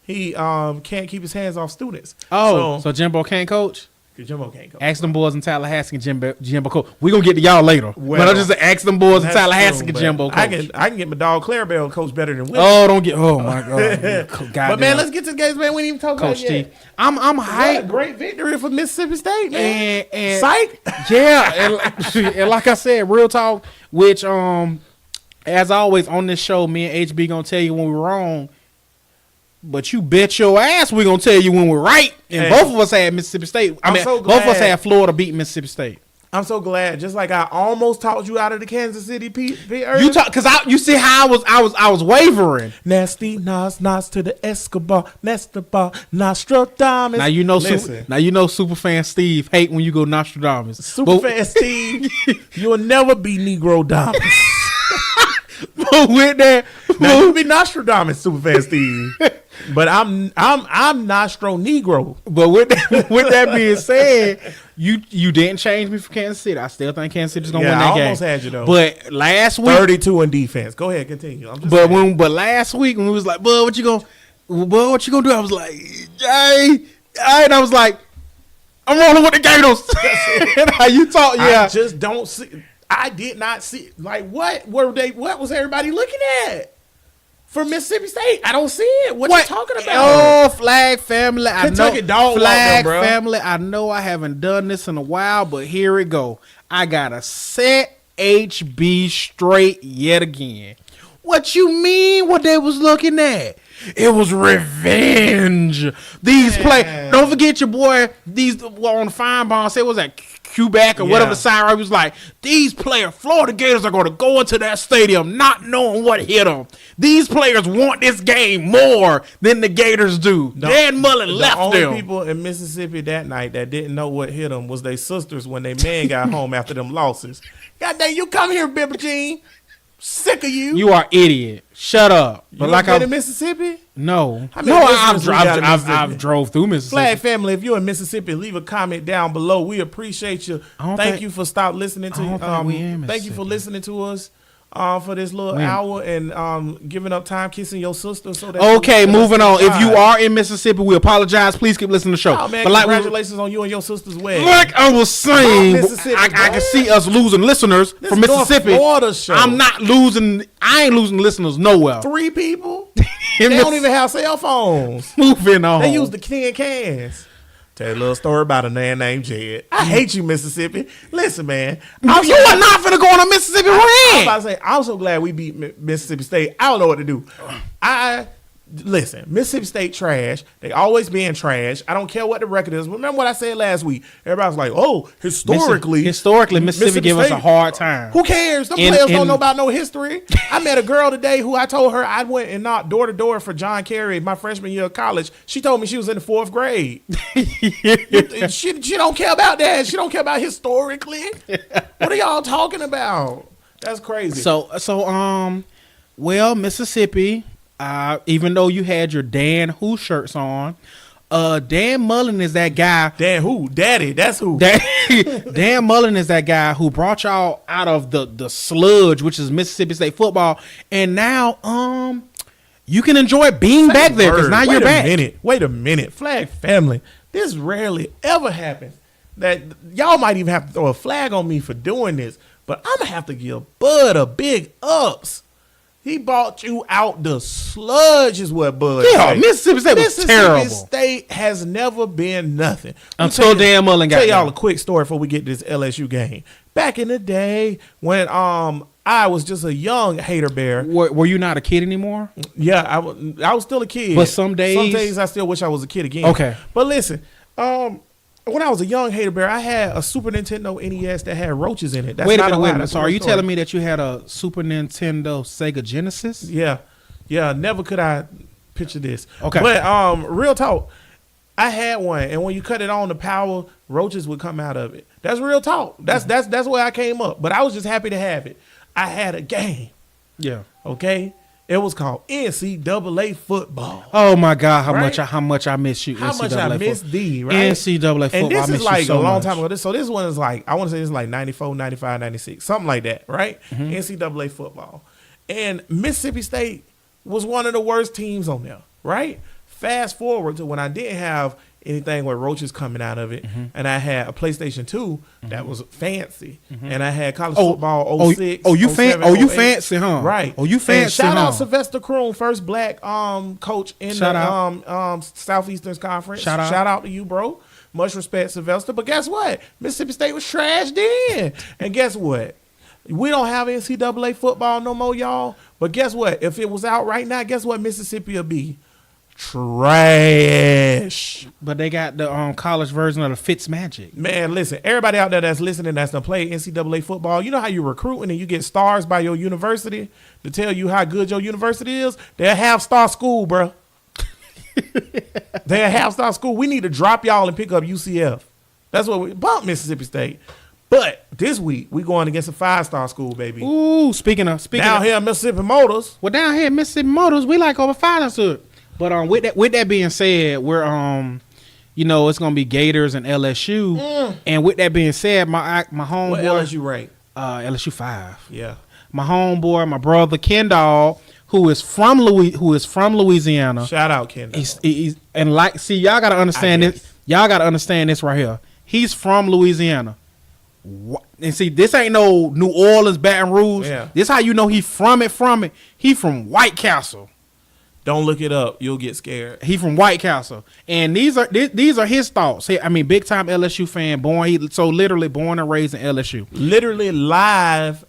he can't keep his hands off students. Oh, so Jimbo can't coach? Jimbo can't coach. Ask them boys in Tallahassee and Jimbo coach. We're going to get to y'all later. Well, but I just ask them boys in Tallahassee and Jimbo coach. I can get my dog Clarabelle coach better than Will. Oh, don't get. Oh, my God. But, man, let's get to the games, man. We didn't even talk Coach about it yet. I'm hyped. What a great victory for Mississippi State, man. And psych. Yeah. And like I said, real talk, which, as always on this show, me and HB going to tell you when we're wrong. But you bet your ass we're going to tell you when we're right. And both of us had Mississippi State. Both of us had Florida beat Mississippi State. I'm so glad. Just like I almost talked you out of the Kansas City you talk because you see how I was wavering. Nasty Nas to the Escobar, Nostradamus. Now you know Superfan Steve hate when you go Nostradamus. Superfan Steve, you'll never be Negro Damus. But with that, now you be Nostradamus, Superfan Steve. But I'm Nostro Negro. But with that being said, you didn't change me for Kansas City. I still think Kansas City's gonna win that game. I almost had you though. But last week, 32 in defense. Go ahead, continue. But last week when we was like, "Bud, what you gonna do?" I was like, "Yay!" And I was like, "I'm rolling with the Gators." And how you talk? Yeah, I just don't see. I did not see. Like, what was everybody looking at for Mississippi State? I don't see it. What you talking about? Oh, Flag family. Kentucky dog Flag walk them, bro. family. I know I haven't done this in a while, but here it go. I got to set HB straight yet again. What you mean what they was looking at? It was revenge. These play. Don't forget your boy. These on the fine bond. Say, what was that Quebec or whatever the sign? Was like, these players, Florida Gators, are going to go into that stadium not knowing what hit them. These players want this game more than the Gators do. Dan Mullen left them. The only people in Mississippi that night that didn't know what hit them was their sisters when their man got home after them losses. God dang, you come here, Bibba Jean. Sick of you. You are idiot. Shut up. But you like been in Mississippi? No. I've drove through Mississippi. Flag family, if you're in Mississippi, leave a comment down below. We appreciate you. Thank you for listening to. Thank you for listening to us. For this little hour and giving up time kissing your sister. So that okay, moving on. If you are in Mississippi, we apologize. Please keep listening to the show. Oh, man, but congratulations on you and your sister's wedding. Like I was saying, I can see us losing listeners from Mississippi. Show. I ain't losing listeners nowhere. 3 people? They don't even have cell phones. Moving on. They use the tin cans. Tell you a little story about a man named Jed. I hate you, Mississippi. Listen, man. You are not finna go on a Mississippi rant. I was about to say, I'm so glad we beat Mississippi State. I don't know what to do. Listen, Mississippi State trash. They always being trash. I don't care what the record is. Remember what I said last week? Everybody's like, oh, historically Mississippi give us a hard time. Who cares? Them players don't know about no history. I met a girl today who I told her I went and knocked door to door for John Kerry my freshman year of college. She told me she was in the 4th grade. she don't care about that. She don't care about historically. What are y'all talking about? That's crazy. Well, Mississippi. Even though you had your Dan Who shirts on, Dan Mullen is that guy. Dan who? Daddy, that's who. Dan Mullen is that guy who brought y'all out of the sludge, which is Mississippi State football, and now you can enjoy being back there because now you're back. Wait a minute, Flag family. This rarely ever happens. That y'all might even have to throw a flag on me for doing this, but I'm gonna have to give Bud a big ups. He bought you out the sludge is what Bud said. Mississippi State was terrible. Mississippi State has never been nothing. Until Dan Mullen got there. Tell y'all a quick story before we get to this LSU game. Back in the day when I was just a young hater bear. Were you not a kid anymore? Yeah, I was still a kid. But some days I still wish I was a kid again. Okay. But listen, when I was a young hater bear, I had a Super Nintendo NES that had roaches in it. That's wait a minute. So are you telling me that you had a Super Nintendo Sega Genesis? Yeah. Never could I picture this. Okay. But real talk, I had one, and when you cut it on, the power roaches would come out of it. That's real talk. That's where I came up. But I was just happy to have it. I had a game. Yeah. Okay. It was called NCAA football. Oh my God, how much I miss you. How much I miss D, right? NCAA football. And this is like so a long much. time ago. So this one is like, I want to say this is like 94, 95, 96, something like that, right? Mm-hmm. NCAA football. And Mississippi State was one of the worst teams on there, right? Fast forward to when I didn't have anything with roaches coming out of it, and I had a PlayStation 2 that was fancy, and I had college football 06. You fancy, huh? Right. Oh, you fancy, and shout out Sylvester Croom, first black coach in the Southeastern Conference. Shout out to you, bro. Much respect, Sylvester. But guess what? Mississippi State was trashed in. And guess what? We don't have NCAA football no more, y'all. But guess what? If it was out right now, guess what Mississippi will be? Trash. But they got the college version of the Fitz Magic. Man, listen, everybody out there that's listening that's done played NCAA football, you know how you recruiting and you get stars by your university to tell you how good your university is? They're a half-star school, bro. They're a half-star school. We need to drop y'all and pick up UCF. That's what we bump Mississippi State. But this week, we going against a 5-star school, baby. Ooh, speaking down here at Mississippi Motors. Well, down here at Mississippi Motors, we like over 5-star. But with that being said, we're it's gonna be Gators and LSU. And with that being said, my homeboy, what LSU rank? LSU 5. Yeah. My homeboy, my brother Kendall, who is from Louisiana. Shout out Kendall. Y'all gotta understand this. Y'all gotta understand this right here. He's from Louisiana. And see, this ain't no New Orleans, Baton Rouge. Yeah. This how you know he from it. He from White Castle. Don't look it up. You'll get scared. He from White Castle. And these are his thoughts. I mean, big time LSU fan, literally born and raised in LSU. Literally live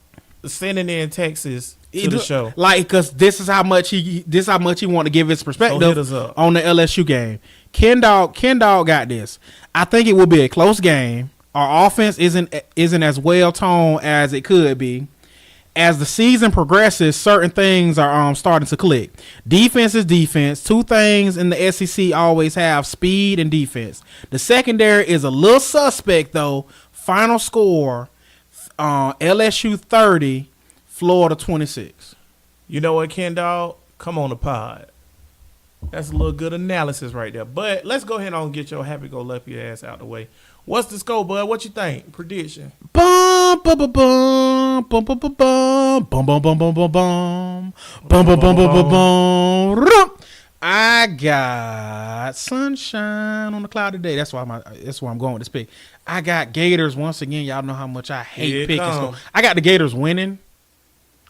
sending in Texas to the show. Like, cause this is how much he want to give his perspective on the LSU game. Ken Dog got this. I think it will be a close game. Our offense isn't as well toned as it could be. As the season progresses, certain things are starting to click. Defense is defense. Two things in the SEC always have: speed and defense. The secondary is a little suspect, though. Final score, LSU 30, Florida 26. You know what, Ken Dog? Come on the pod. That's a little good analysis right there. But let's go ahead and get your happy-go-lucky ass out the way. What's the score, bud? What you think? Prediction. Bum bum bum bum bum bum bum bum bum bum bum bum bum bum bum bum bum bum bum. I got sunshine on the cloud today. That's why I'm going with this pick. I got Gators once again. Y'all know how much I hate picking. I got the Gators winning.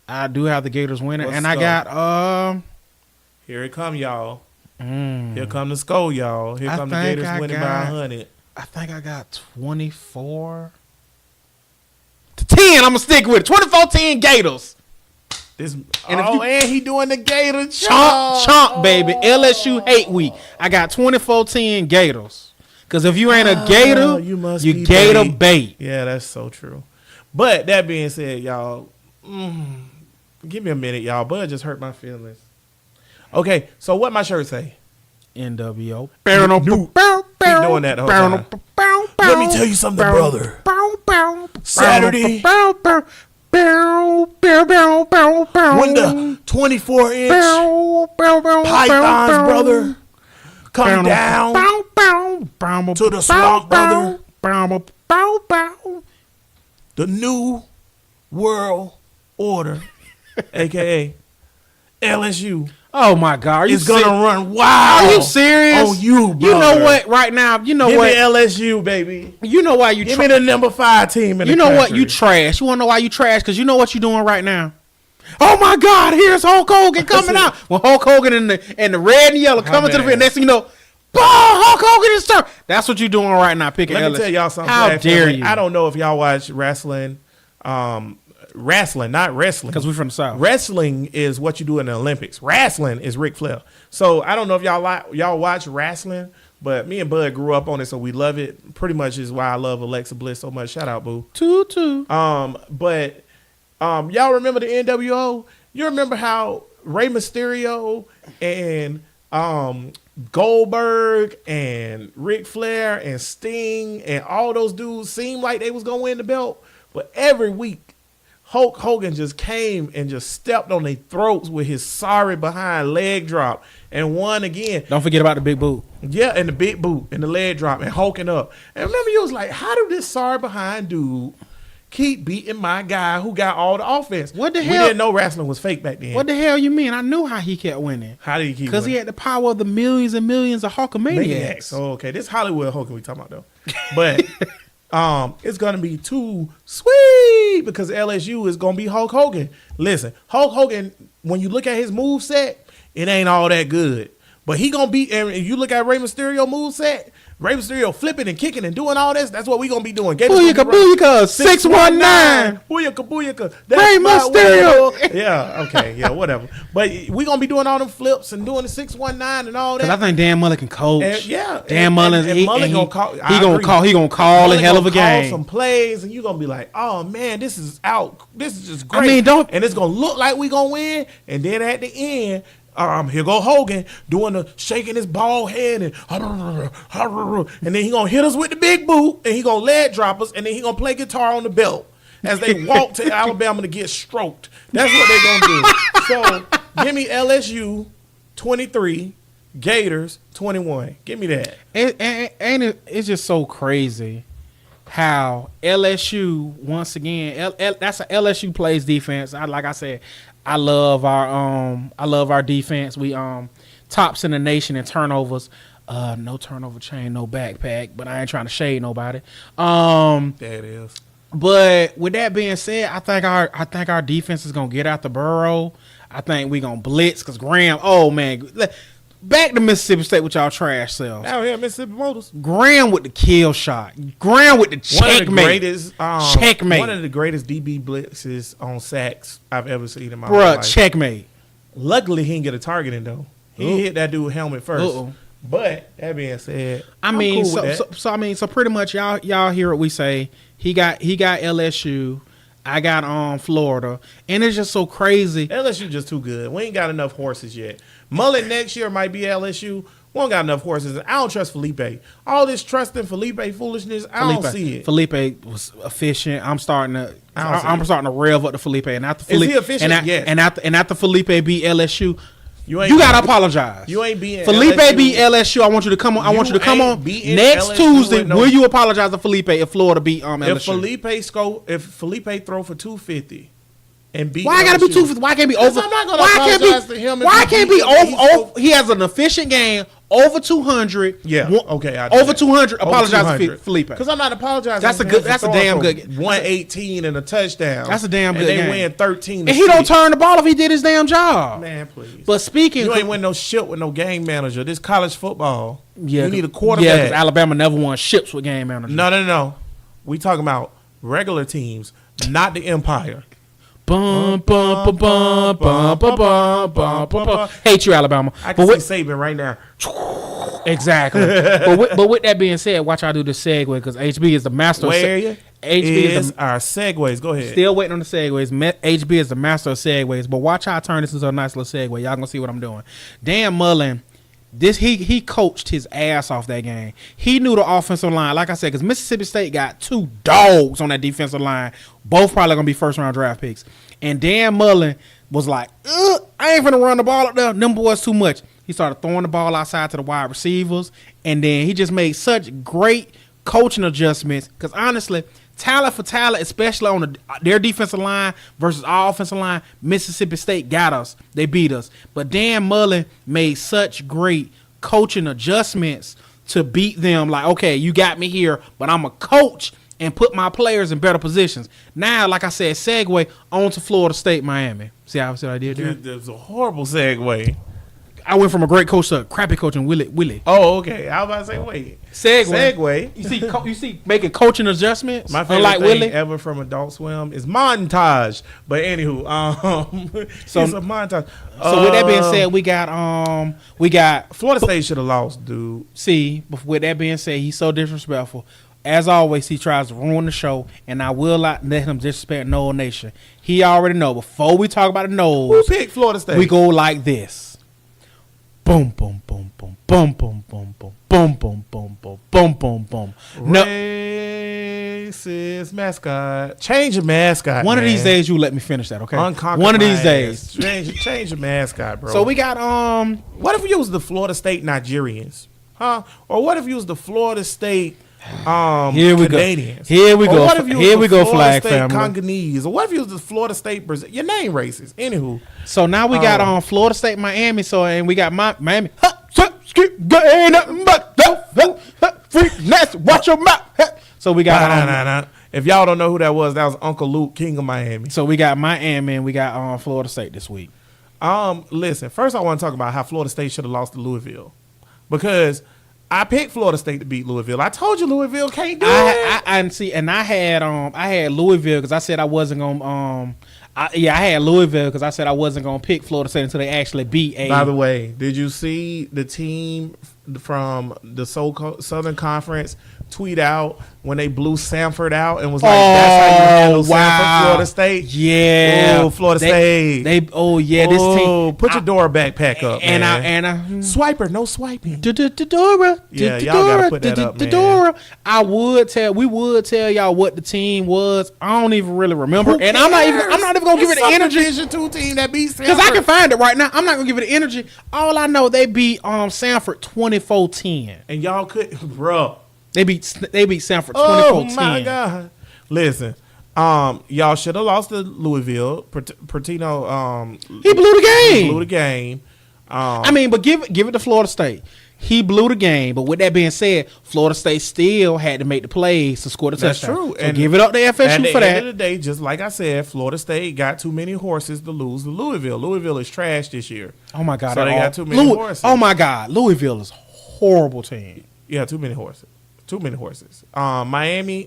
I do have the Gators winning, and I got Here it come, y'all. Here come the score, y'all. Here come the Gators winning by 100. I think I got 24 to 10. I'm gonna stick with it. 24-10 Gators. And he doing the Gator chomp, baby. LSU hate week. I got 24-10 Gators. Cause if you ain't a Gator, you Gator bait. Yeah, that's so true. But that being said, y'all, give me a minute, y'all. Bud just hurt my feelings. Okay, so what my shirt say? NWO. Keep doing that the whole time. Let me tell you something, brother. Saturday, when the 24-inch pythons, brother, come down to the swamp, brother, the new world order, a.k.a. LSU. Oh my God! It's gonna run wild. Are you serious? On you, brother. You know what? Right now, you know Give what? me LSU, baby. You know why you? Give me the number 5 team in the country. You know what? You trash. You wanna know why you trash? Because you know what you're doing right now. Oh my God! Here's Hulk Hogan coming out. When Hulk Hogan and the red and yellow coming to the field, next thing you know, Hulk Hogan is turn. That's what you're doing right now. Picking LSU. Let me tell y'all something. How dare you? I don't know if y'all watch wrestling. Wrestling, not wrestling. Because we're from the South. Wrestling is what you do in the Olympics. Wrestling is Ric Flair. So I don't know if y'all watch wrestling, but me and Bud grew up on it, so we love it. Pretty much is why I love Alexa Bliss so much. Shout out, boo. Toot. But y'all remember the NWO? You remember how Rey Mysterio and Goldberg and Ric Flair and Sting and all those dudes seemed like they was gonna win the belt, but every week Hulk Hogan just came and just stepped on their throats with his sorry behind leg drop and won again. Don't forget about the big boot. Yeah, and the big boot and the leg drop and hulking up. And remember, you was like, how do this sorry behind dude keep beating my guy who got all the offense? What the hell? We didn't know wrestling was fake back then. What the hell you mean? I knew how he kept winning. How did he keep winning? Because he had the power of the millions and millions of Hulkamaniacs. Oh, okay. This Hollywood Hulk we talking about, though. But it's going to be too sweet because LSU is going to be Hulk Hogan. Listen, Hulk Hogan, when you look at his move set, it ain't all that good. But he going to be, and you look at Rey Mysterio move set, Rey Mysterio flipping and kicking and doing all this, that's what we going to be doing. Booyaka, 619. Booyaka. Rey Mysterio. Yeah, okay, yeah, whatever. But we going to be doing all them flips and doing the 619 and all that. Because I think Dan Mullen can coach. And, Dan Mullen, he going to call a hell of a game. Call some plays, and you going to be like, oh, man, this is out. This is just great. I mean, and it's going to look like we going to win, and then at the end, here go Hogan doing the shaking his bald head and then he gonna hit us with the big boot and he gonna leg drop us and then he gonna play guitar on the belt as they walk to Alabama to get stroked. That's what they gonna do. So give me LSU 23, Gators 21. Give me that. It's just so crazy how LSU once again. That's a LSU plays defense. Like I said. I love our defense. We tops in the nation in turnovers. No turnover chain, no backpack, but I ain't trying to shade nobody. There it is. But with that being said, I think our defense is gonna get out the Burrow. I think we gonna blitz because Graham. Oh man, back to Mississippi State with y'all trash selves. Oh yeah, Mississippi Motors. Graham with the kill shot. Graham with the checkmate. Checkmate. One of the greatest DB blitzes on sacks I've ever seen in my life. Checkmate. Luckily, he didn't get a targeting though. He hit that dude helmet first. But that being said, I mean, so pretty much y'all hear what we say. He got LSU. I got Florida, and it's just so crazy. LSU just too good. We ain't got enough horses yet. Mullen next year might be LSU. We don't got enough horses. I don't trust Felipe. All this trusting Felipe foolishness, I don't see it. Felipe was efficient. I'm starting to rev up to Felipe, and after Felipe, is he efficient? Yes. And after Felipe beat LSU. You gotta apologize. You ain't being Felipe beat LSU. I want you to come on. Next Tuesday. Will you apologize to Felipe if Florida beat LSU? If Felipe throw for 250 and beat, why I gotta be 250? Why can't be over? I'm not gonna apologize to him. Why can't be over? He has an efficient game. Over 200. Yeah. Okay. Over 200. Apologize to Felipe. Because I'm not apologizing. That's a damn good game. 118 and a touchdown. That's a damn good game. And they win 13. And he don't turn the ball if he did his damn job. Man, please. But speaking, you ain't win no shit with no game manager. This college football. Yeah. You need a quarterback. Yeah, because Alabama never won ships with game manager. No. We talking about regular teams, not the Empire. Bum, bum, bum, bum, bum, bum, bum, bum. Hate you, Alabama. I can see Saban right now. Exactly. but with that being said, watch I do the segue because HB is the master. HB is our segues. Go ahead. Still waiting on the segues. HB is the master of segues. But watch how I turn this into a nice little segue. Y'all gonna see what I'm doing. Dan Mullen. He coached his ass off that game. He knew the offensive line, like I said, because Mississippi State got two dogs on that defensive line. Both probably gonna be first round draft picks. And Dan Mullen was like, I ain't finna run the ball up there. Them boys too much. He started throwing the ball outside to the wide receivers, and then he just made such great coaching adjustments. Because honestly, talent for talent, especially on their defensive line versus our offensive line, Mississippi State got us. They beat us. But Dan Mullen made such great coaching adjustments to beat them. Like, okay, you got me here, but I'm a coach and put my players in better positions. Now, like I said, segue on to Florida State, Miami. See how I did there? Dude, that's a horrible segue. I went from a great coach to a crappy coach in Willie. Oh, okay. I was about to say, wait. Segue. You see, making coaching adjustments. My favorite thing ever from Adult Swim is montage. But anywho, so it's a montage. So with that being said, we got Florida State should have lost, dude. See, but with that being said, he's so disrespectful. As always, he tries to ruin the show, and I will not let him disrespect Noel Nation. He already know. Before we talk about the Noels, who picked Florida State? We go like this. Boom, boom, boom, boom, boom, boom, boom, boom, boom, boom, boom, boom, boom, boom, boom. Racist mascot. Change your mascot. One of these days, you let me finish that, okay? One of these days, change your mascot, bro. So we got What if you was the Florida State Nigerians, huh? Or what if you was the Florida State Canadians? Here we go. Here we go, flag family. Congolese. Or what if you was the Florida State Brazil? Your name racist. Anywho. So now we got Florida State Miami. And we got Miami. Watch your mouth. So we got If y'all don't know who that was Uncle Luke, King of Miami. So we got Miami and we got Florida State this week. Listen, first I want to talk about how Florida State should have lost to Louisville. Because I picked Florida State to beat Louisville. I told you Louisville can't do it. I had Louisville because I said I wasn't gonna I had Louisville because I said I wasn't gonna pick Florida State until they actually beat a. By the way, did you see the team from the Southern Conference tweet out when they blew Samford out and was like, "That's how you handle Samford, Florida State." Yeah, Florida State. This team. Put your Dora backpack up, and man. I swiper, no swiping. Dora. Yeah, y'all gotta put that up, man. Dora. We would tell y'all what the team was. I don't even really remember, and I'm not even gonna give it the energy. Division 2 team that beat Samford. Because I can find it right now. I'm not gonna give it the energy. All I know, they beat Samford 24-10, and y'all could, bro. They beat Samford 24-10. Oh my God! Listen, y'all should have lost to Louisville. Pertino, he blew the game. But give it to Florida State. He blew the game, but with that being said, Florida State still had to make the plays to score the touchdown. That's true. So and give it up to FSU for that. At the end of the day, just like I said, Florida State got too many horses to lose to Louisville. Louisville is trash this year. Oh, my God. So they got too many horses. Oh, my God. Louisville is a horrible team. Yeah, too many horses. Miami,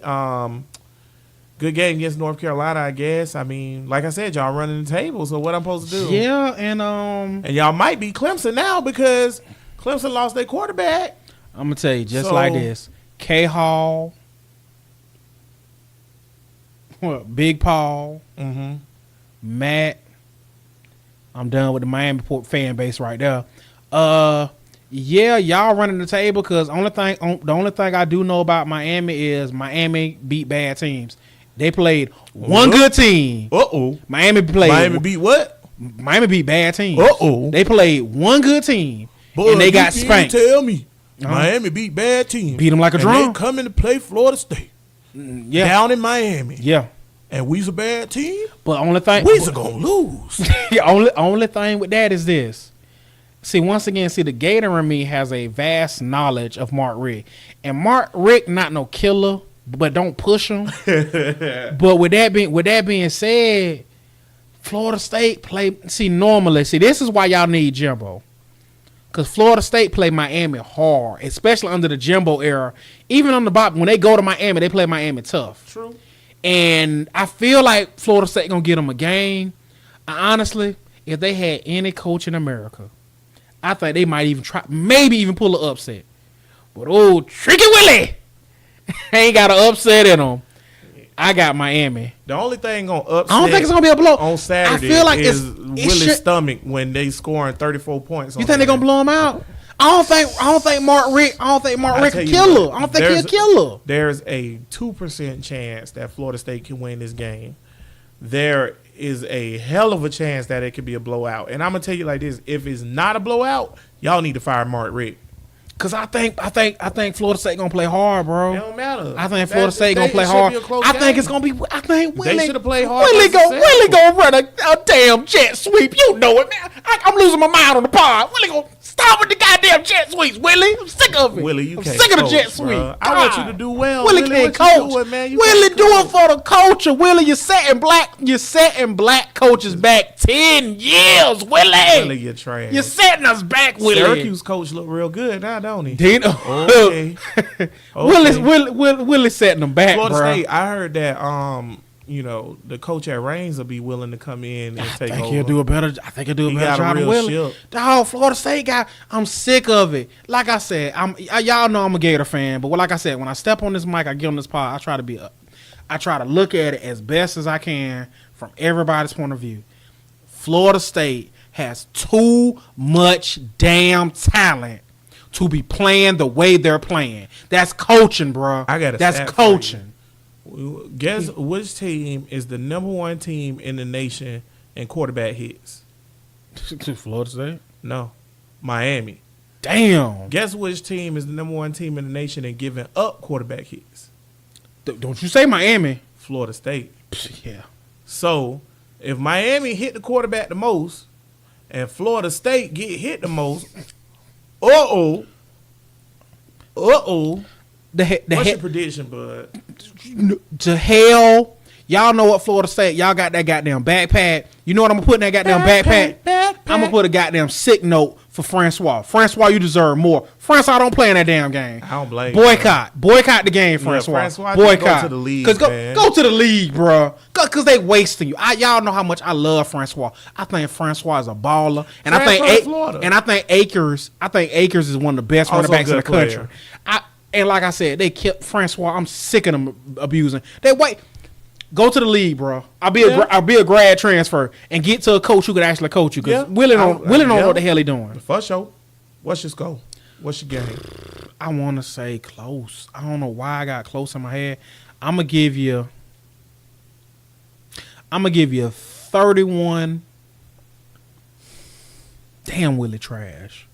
good game against North Carolina, I guess. I mean, like I said, y'all running the table, so what I'm supposed to do? Yeah, and y'all might be Clemson now because Clemson lost their quarterback. I'm going to tell you, just like this, K-Hall, Big Paul, Matt, I'm done with the Miami fan base right there. Yeah, y'all running the table because the only thing I do know about Miami is Miami beat bad teams. They played one good team. Miami beat what? Miami beat bad teams. They played one good team. Boy, and they got spanked. Tell me, Miami beat bad teams. Beat them like a drum. They coming to play Florida State. Yeah. Down in Miami. Yeah. And we's a bad team. But only thing we's gonna lose. The only thing with that is this. See, once again, the Gator in me has a vast knowledge of Mark Richt. And Mark Richt not no killer, but don't push him. But with that being said, Florida State normally, this is why y'all need Jimbo. Because Florida State play Miami hard, especially under the Jimbo era. Even on the bottom, when they go to Miami, they play Miami tough. True. And I feel like Florida State going to get them a game. Honestly, if they had any coach in America, I think they might even try, maybe even pull an upset. But Tricky Willie ain't got an upset in them. I got Miami. The only thing gonna upset I don't think it's gonna be a blow on Saturday. I feel like is Willie's stomach when they scoring 34 points. You think they're gonna blow him out? I don't think Mark Richt can kill her. I don't think he'll kill her. There's a 2% chance that Florida State can win this game. There is a hell of a chance that it could be a blowout. And I'm gonna tell you like this: if it's not a blowout, y'all need to fire Mark Richt. Cause I think Florida State gonna play hard, bro. It don't matter. I think Florida State gonna play hard. I think it's gonna be. I think Willie. They should have played hard. Willie gonna run a damn jet sweep. You know it, man. I'm losing my mind on the pod. Willie gonna stop with the goddamn jet sweeps. Willie, I'm sick of it. Willie, I'm sick of the jet sweep. I want you to do well. Willie can't coach. Willie do it for the culture. Willie, you're setting black coaches back 10 years. Willie, you're trash. You're setting us back, Willie. Syracuse coach look real good now, don't he? Dino. Okay. Willie setting them back, Florida bro. State, I heard that the coach at Reigns will be willing to come in and take over. I think he'll do a better job than Willie. Dog, Florida State guy, I'm sick of it. Like I said, y'all know I'm a Gator fan, but like I said, when I step on this mic, I get on this pod, I try to look at it as best as I can from everybody's point of view. Florida State has too much damn talent to be playing the way they're playing. That's coaching, bro. That's coaching. Guess which team is the number one team in the nation in quarterback hits? Florida State? No. Miami. Damn. Guess which team is the number one team in the nation in giving up quarterback hits? Don't you say Miami. Florida State. Yeah. So, if Miami hit the quarterback the most and Florida State get hit the most, what's your prediction, bud? To hell. Y'all know what Florida State, y'all got that goddamn backpack. You know what I'm going to put in that goddamn backpack? I'm going to put a goddamn sick note for Francois. Francois, you deserve more. Francois don't play in that damn game. I don't blame Boycott. Boycott the game, Francois. Francois boycott. Go to the league, go to the league, bro. Because they wasting you. Y'all know how much I love Francois. I think Francois is a baller. And I think Akers is one of the best running backs in the country. And like I said, they kept Francois. I'm sick of them abusing. Go to the league, bro. I'll be a grad transfer and get to a coach who could actually coach you. Because Willie don't know what the hell he doing. For sure. What's your score? What's your game? I want to say close. I don't know why I got close in my head. I'm gonna give you 31. Damn, Willie trash.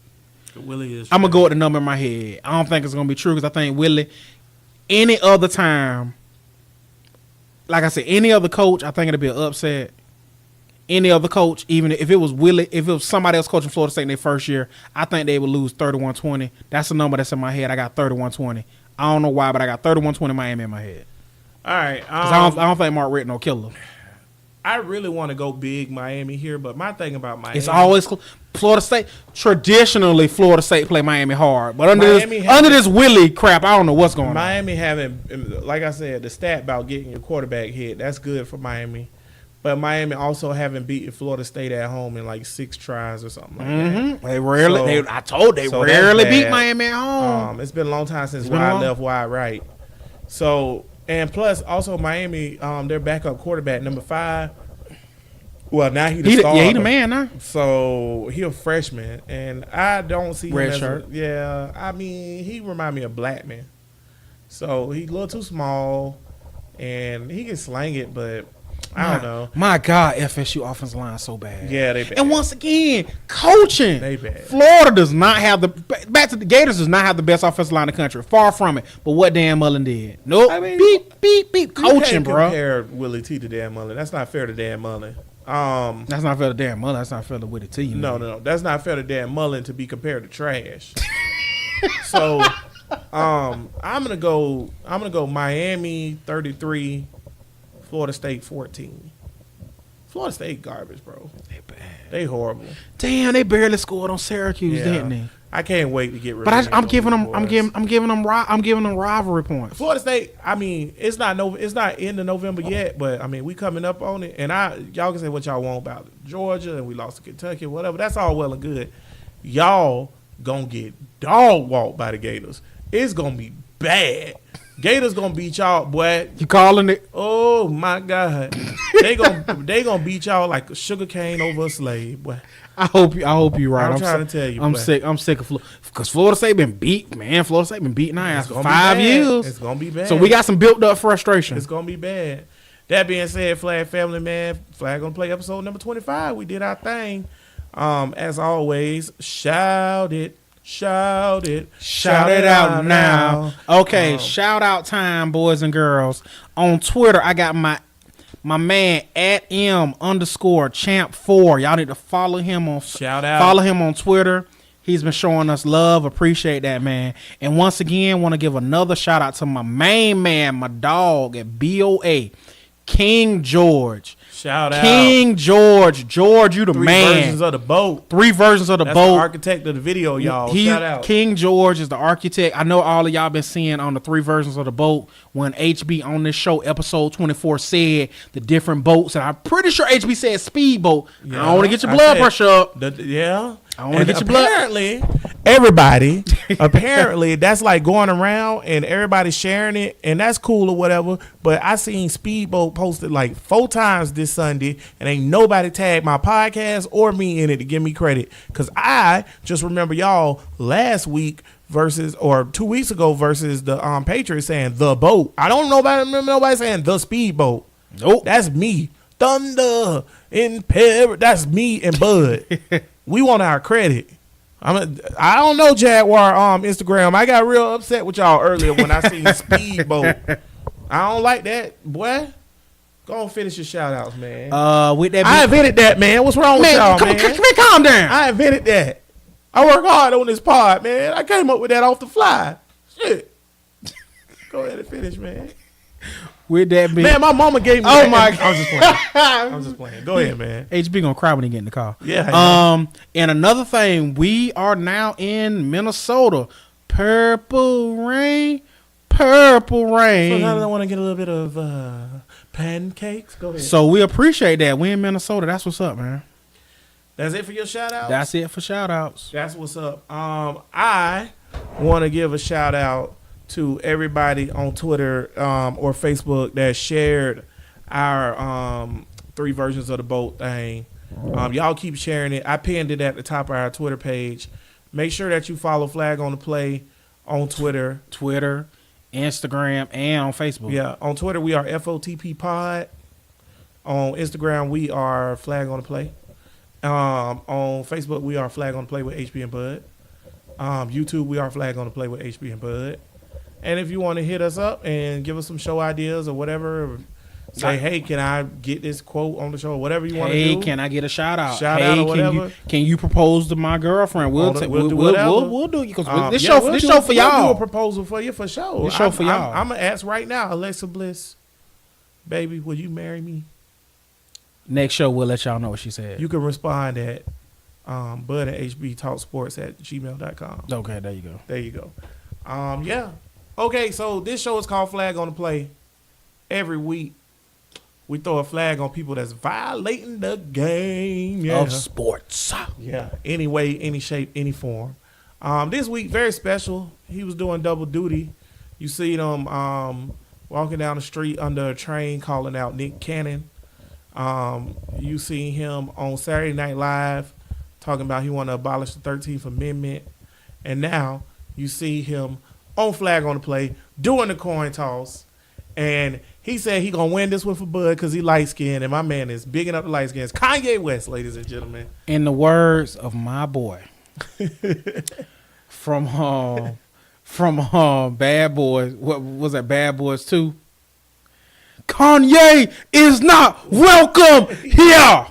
Willie is. I'm gonna go with the number in my head. I don't think it's gonna be true because I think Willie. Any other time. Like I said, any other coach, I think it'll be an upset. any other coach, even if it was somebody else coaching Florida State in their first year, I think they would lose 31-20. That's the number that's in my head. I got 31-20. I don't know why, but I got 31-20 Miami in my head. All right. I don't think Mark Richt no killer. I really want to go big Miami here, but my thing about Miami, it's always Florida State. Traditionally, Florida State play Miami hard, but under this Willie crap, I don't know what's going on. Miami haven't, like I said, the stat about getting your quarterback hit, that's good for Miami. But Miami also haven't beaten Florida State at home in like 6 tries or something like that. They rarely. Rarely beat Miami at home. It's been a long time since wide left, wide right. So. And plus, also Miami, their backup quarterback, number 5. Well, now he's the starter. Yeah, he the man now. So he a freshman, and I don't see red him as shirt. I mean, he remind me of Blackman. So he's a little too small, and he can slang it, but I don't know. My God, FSU offensive line so bad. Yeah, they bad. And once again, coaching. They bad. Florida does not have back to the Gators does not have the best offensive line in the country. Far from it. But what Dan Mullen did. Nope. I mean, beep. Coaching, bro. Compare Willie T to Dan Mullen. That's not fair to Dan Mullen. That's not fair to Dan Mullen. That's not fair to Willie T. No. That's not fair to Dan Mullen to be compared to trash. So, I'm gonna go Miami 33, Florida State 14. Florida State garbage, bro. They bad. They horrible. Damn, they barely scored on Syracuse, didn't they? I can't wait to get rid. But I'm giving them rivalry points. Florida State. I mean, it's not into November yet, but I mean, we coming up on it, and y'all can say what y'all want about Georgia, and we lost to Kentucky, whatever. That's all well and good. Y'all gonna get dog walked by the Gators. It's gonna be bad. Gators gonna beat y'all, boy. You calling it? Oh my God, they gonna beat y'all like a sugar cane over a slave, boy. I hope you're right. I'm trying to tell you, I'm sick of Florida because Florida State been beat, man. Florida State been beating our ass for 5 years. It's gonna be bad. So we got some built up frustration. It's gonna be bad. That being said, Flag family, man, Flag gonna play episode number 25. We did our thing. As always, shout it out now. Okay, shout out time, boys and girls. On Twitter, I got my man at @M_champ4. Y'all need to follow him on Follow him on Twitter. He's been showing us love. Appreciate that, man. And once again, want to give another shout out to my main man, my dog at BOA, King George. Shout out. King George, you the man. 3 versions of the boat. 3 versions of the That's boat. The architect of the video, y'all. Shout out. King George is the architect. I know all of y'all been seeing on the 3 versions of the boat when HB on this show, episode 24, said the different boats. And I'm pretty sure HB said speedboat. Yeah, I don't want to get your blood pressure up. I want to get your blood. Everybody, apparently, that's like going around and everybody sharing it, and that's cool or whatever. But I seen Speedboat posted like 4 times this Sunday, and ain't nobody tagged my podcast or me in it to give me credit. Because I just remember y'all last week or 2 weeks ago versus the Patriots saying the boat. I don't know about remember nobody saying the Speedboat. Nope. That's me. Thunder in Paris. That's me and Bud. We want our credit. I don't know Jaguar Instagram. I got real upset with y'all earlier when I seen Speedboat. I don't like that, boy. Go on, finish your shout outs, man. With that, I invented that, man. What's wrong with y'all, man? Calm down. I invented that. I work hard on this pod, man. I came up with that off the fly. Shit. Go ahead and finish, man. With that, man, my mama gave me. Oh my God! I'm just playing. Go ahead, man. HB gonna cry when he get in the car. Yeah. And another thing, we are now in Minnesota. Purple rain. Sometimes I want to get a little bit of pancakes. Go ahead. So we appreciate that. We in Minnesota. That's what's up, man. That's it for your shout outs? That's it for shout outs. That's what's up. I want to give a shout out to everybody on Twitter or Facebook that shared our 3 versions of the boat thing. Y'all keep sharing it. I pinned it at the top of our Twitter page. Make sure that you follow Flag on the Play on Twitter, Instagram, and on Facebook. Yeah, on Twitter we are FOTP Pod. On Instagram we are Flag on the Play. On Facebook we are Flag on the Play with HB and Bud. YouTube we are Flag on the Play with HB and Bud. And if you want to hit us up and give us some show ideas or whatever, or Say, hey, can I get this quote on the show? Whatever you want to do. Hey, can I get a shout out? Shout out or whatever. Can you propose to my girlfriend? We'll do it because this show for y'all. We'll do a proposal for you for sure. This show for y'all. I'm gonna ask right now, Alexa Bliss, baby, will you marry me? Next show, we'll let y'all know what she said. You can respond at Bud at hbtalksports@gmail.com. Okay, there you go. There you go. Yeah. Okay, so this show is called Flag on the Play. Every week, we throw a flag on people that's violating the game of sports. Yeah, any way, any shape, any form. This week, very special. He was doing double duty. You see him walking down the street under a train calling out Nick Cannon. You see him on Saturday Night Live talking about he want to abolish the 13th Amendment. And now you see him on Flag on the Play doing the coin toss. And he said he going to win this one for Bud because he light-skinned. And my man is bigging up the light-skins. Kanye West, ladies and gentlemen. In the words of my boy from Bad Boys. What was that, Bad Boys 2? Kanye is not welcome here.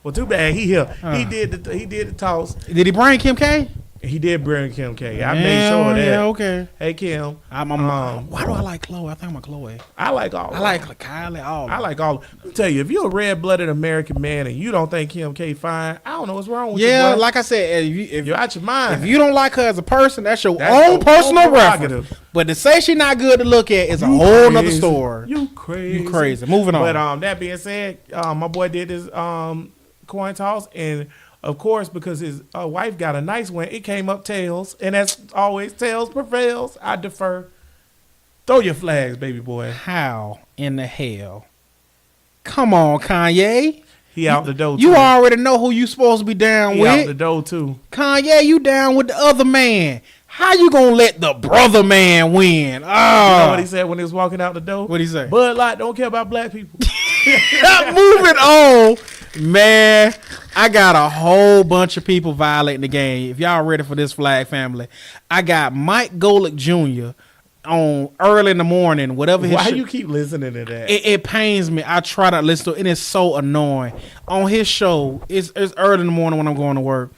Well, too bad he here. He did the toss. Did he bring Kim K? He did bring Kim K. I made sure of that. Yeah, okay. Hey, Kim. Why do I like Chloe? I think I'm a Chloe. I like all. I like Kylie. All. I like all. I'll tell you, if you're a red-blooded American man and you don't think Kim K fine, I don't know what's wrong with you. Yeah, like I said, if you're out your mind. If you don't like her as a person, that's your own personal reference. But to say she not good to look at is a whole nother story. You crazy. Moving on. But that being said, my boy did his coin toss, and of course, because his wife got a nice one, it came up tails, and as always, tails prevails. I defer. Throw your flags, baby boy. How in the hell? Come on, Kanye. He out the door, too. You already know who you supposed to be down with. He out the door, too. Kanye, you down with the other man. How you gonna let the brother man win? You know what he said when he was walking out the door? What'd he say? Bud Light don't care about black people. Moving on. Man, I got a whole bunch of people violating the game. If y'all ready for this flag family, I got Mike Golick Jr. on early in the morning, whatever his Why you keep listening to that? It pains me. I try to listen to it, and it's so annoying. On his show, it's early in the morning when I'm going to work.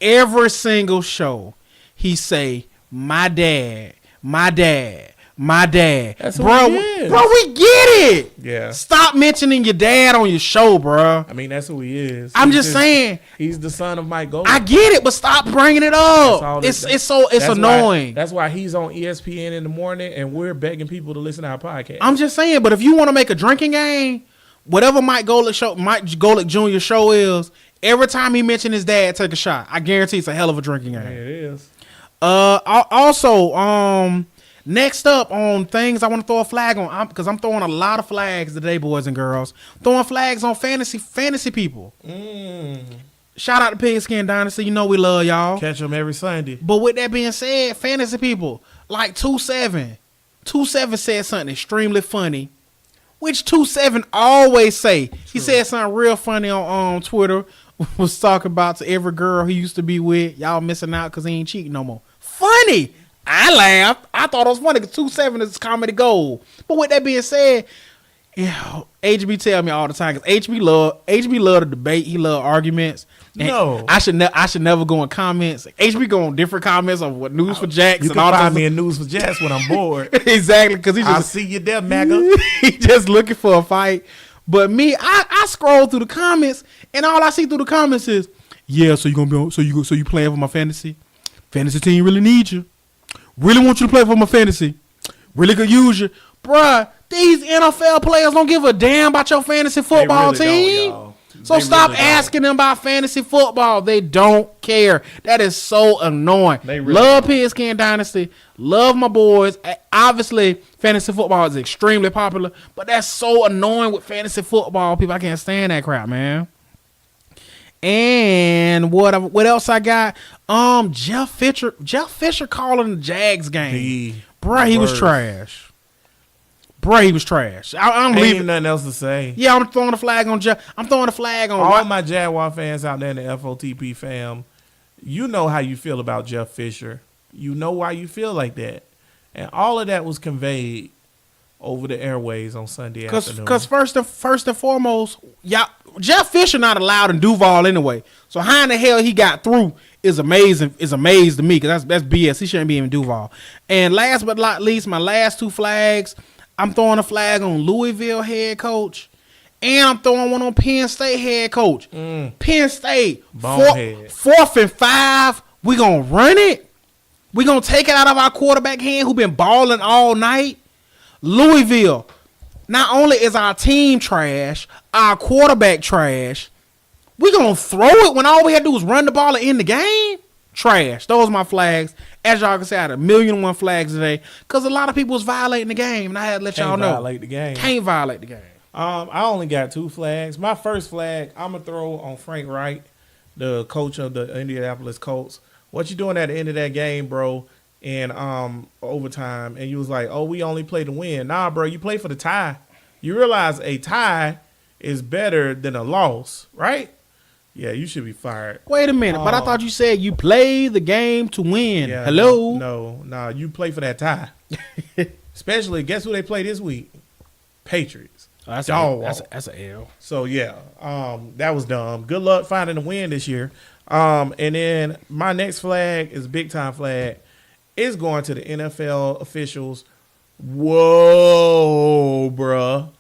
Every single show, he say, my dad. That's bro, who he is. Bro, we get it. Yeah. Stop mentioning your dad on your show, bro. I mean, that's who he is. I'm just saying. He's the son of Mike Golick. I get it, but stop bringing it up. It's annoying. That's why he's on ESPN in the morning, and we're begging people to listen to our podcast. I'm just saying, but if you want to make a drinking game, whatever Mike Golick Jr. show is, every time he mentions his dad, take a shot. I guarantee it's a hell of a drinking game. Yeah, it is. Also, next up on things I want to throw a flag on, because I'm throwing a lot of flags today, boys and girls. Throwing flags on fantasy people. Shout out to Pigskin Dynasty. You know we love y'all. Catch them every Sunday. But with that being said, fantasy people, like 2-7. 2-7 said something extremely funny, which 2-7 always say. True. He said something real funny on Twitter. Was talking about to every girl he used to be with. Y'all missing out because he ain't cheating no more. Funny. I laughed. I thought it was funny because 2-7 is comedy gold. But with that being said, HB tell me all the time because HB love the debate. He love arguments. No, I should never go in comments. HB go on different comments of what News for Jax. You and can all find me in News for Jax when I'm bored. Exactly, because I see you there, MAGA. He just looking for a fight. But me, I scroll through the comments, and all I see through the comments is, yeah. So you gonna be on, so you playing for my fantasy team? Really need you. Really want you to play for my fantasy. Really could use you, bruh. These NFL players don't give a damn about your fantasy football team. So stop asking them about fantasy football. They don't care. That is so annoying. Love Pigskin Dynasty. Love my boys. Obviously, fantasy football is extremely popular, but that's so annoying with fantasy football. People, I can't stand that crap, man. And what else I got? Jeff Fisher calling the Jags game. Bruh, he was trash. I don't believe nothing else to say. Yeah, I'm throwing a flag on Jeff. I'm throwing a flag on all my Jaguar fans out there in the FOTP fam. You know how you feel about Jeff Fisher. You know why you feel like that. And all of that was conveyed over the airways on Sunday afternoon. Because first and foremost, Jeff Fisher not allowed in Duval anyway. So how in the hell he got through is amazing. Is amazing to me because that's BS. He shouldn't be in Duval. And last but not least, my last two flags. I'm throwing a flag on Louisville head coach, and I'm throwing one on Penn State head coach. Penn State, 4th and 5. We gonna run it. We gonna take it out of our quarterback hand who been balling all night. Louisville, not only is our team trash, our quarterback trash, we gonna throw it when all we had to do was run the ball and end the game. Trash. Those are my flags. As y'all can see, I had 1,000,001 flags today because a lot of people was violating the game, and I had to let y'all know. Violate the game. Can't violate the game. I only got 2 flags. My first flag, I'm gonna throw on Frank Wright, the coach of the Indianapolis Colts. What you doing at the end of that game, bro? And overtime, and you was like, "Oh, we only play to win." Nah, bro, you play for the tie. You realize a tie is better than a loss, right? Yeah, you should be fired. Wait a minute, but I thought you said you play the game to win. Yeah, hello? No, you play for that tie. Especially, guess who they play this week? Patriots. Oh, that's an L. So yeah, that was dumb. Good luck finding a win this year. And then my next flag is big time flag. It's going to the NFL officials. Whoa, bruh.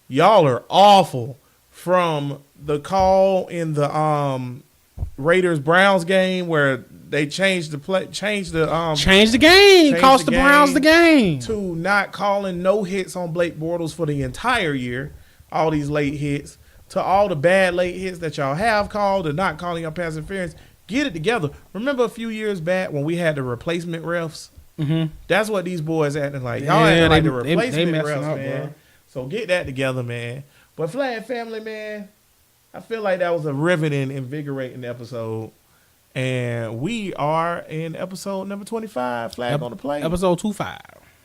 Y'all are awful. From the call in the Raiders-Browns game where they changed the game, cost the Browns the game, to not calling no hits on Blake Bortles for the entire year, all these late hits, to all the bad late hits that y'all have called, to not calling your pass interference. Get it together. Remember a few years back when we had the replacement refs? Mm-hmm. That's what these boys acting like. Y'all acting like the replacement refs, man. Bro. So get that together, man. But Flag Family, man, I feel like that was a riveting, invigorating episode. And we are in episode number 25, Flag on the Play. Episode 25.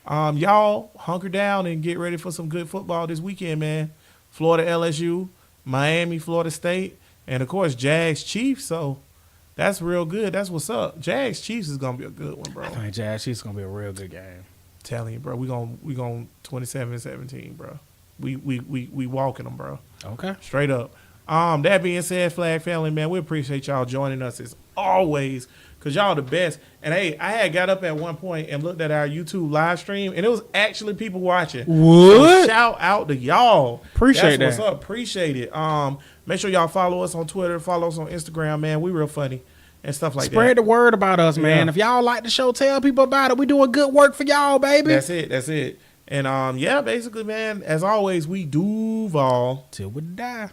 Y'all hunker down and get ready for some good football this weekend, man. Florida LSU, Miami, Florida State, and, of course, Jags Chiefs. So that's real good. That's what's up. Jags Chiefs is going to be a good one, bro. I think Jags Chiefs is going to be a real good game. Telling you, bro. We going 27-17, bro. We walking them, bro. Okay. Straight up. That being said, Flag Family, man, we appreciate y'all joining us as always, because y'all the best. And, hey, I had got up at one point and looked at our YouTube live stream, and it was actually people watching. What? So shout out to y'all. Appreciate That's what's up. Appreciate it. Make sure y'all follow us on Twitter, follow us on Instagram, man. We real funny and stuff like that. Spread the word about us, man. If y'all like the show, tell people about it. We doing good work for y'all, baby. That's it. And, yeah, basically, man, as always, we Duval till we die.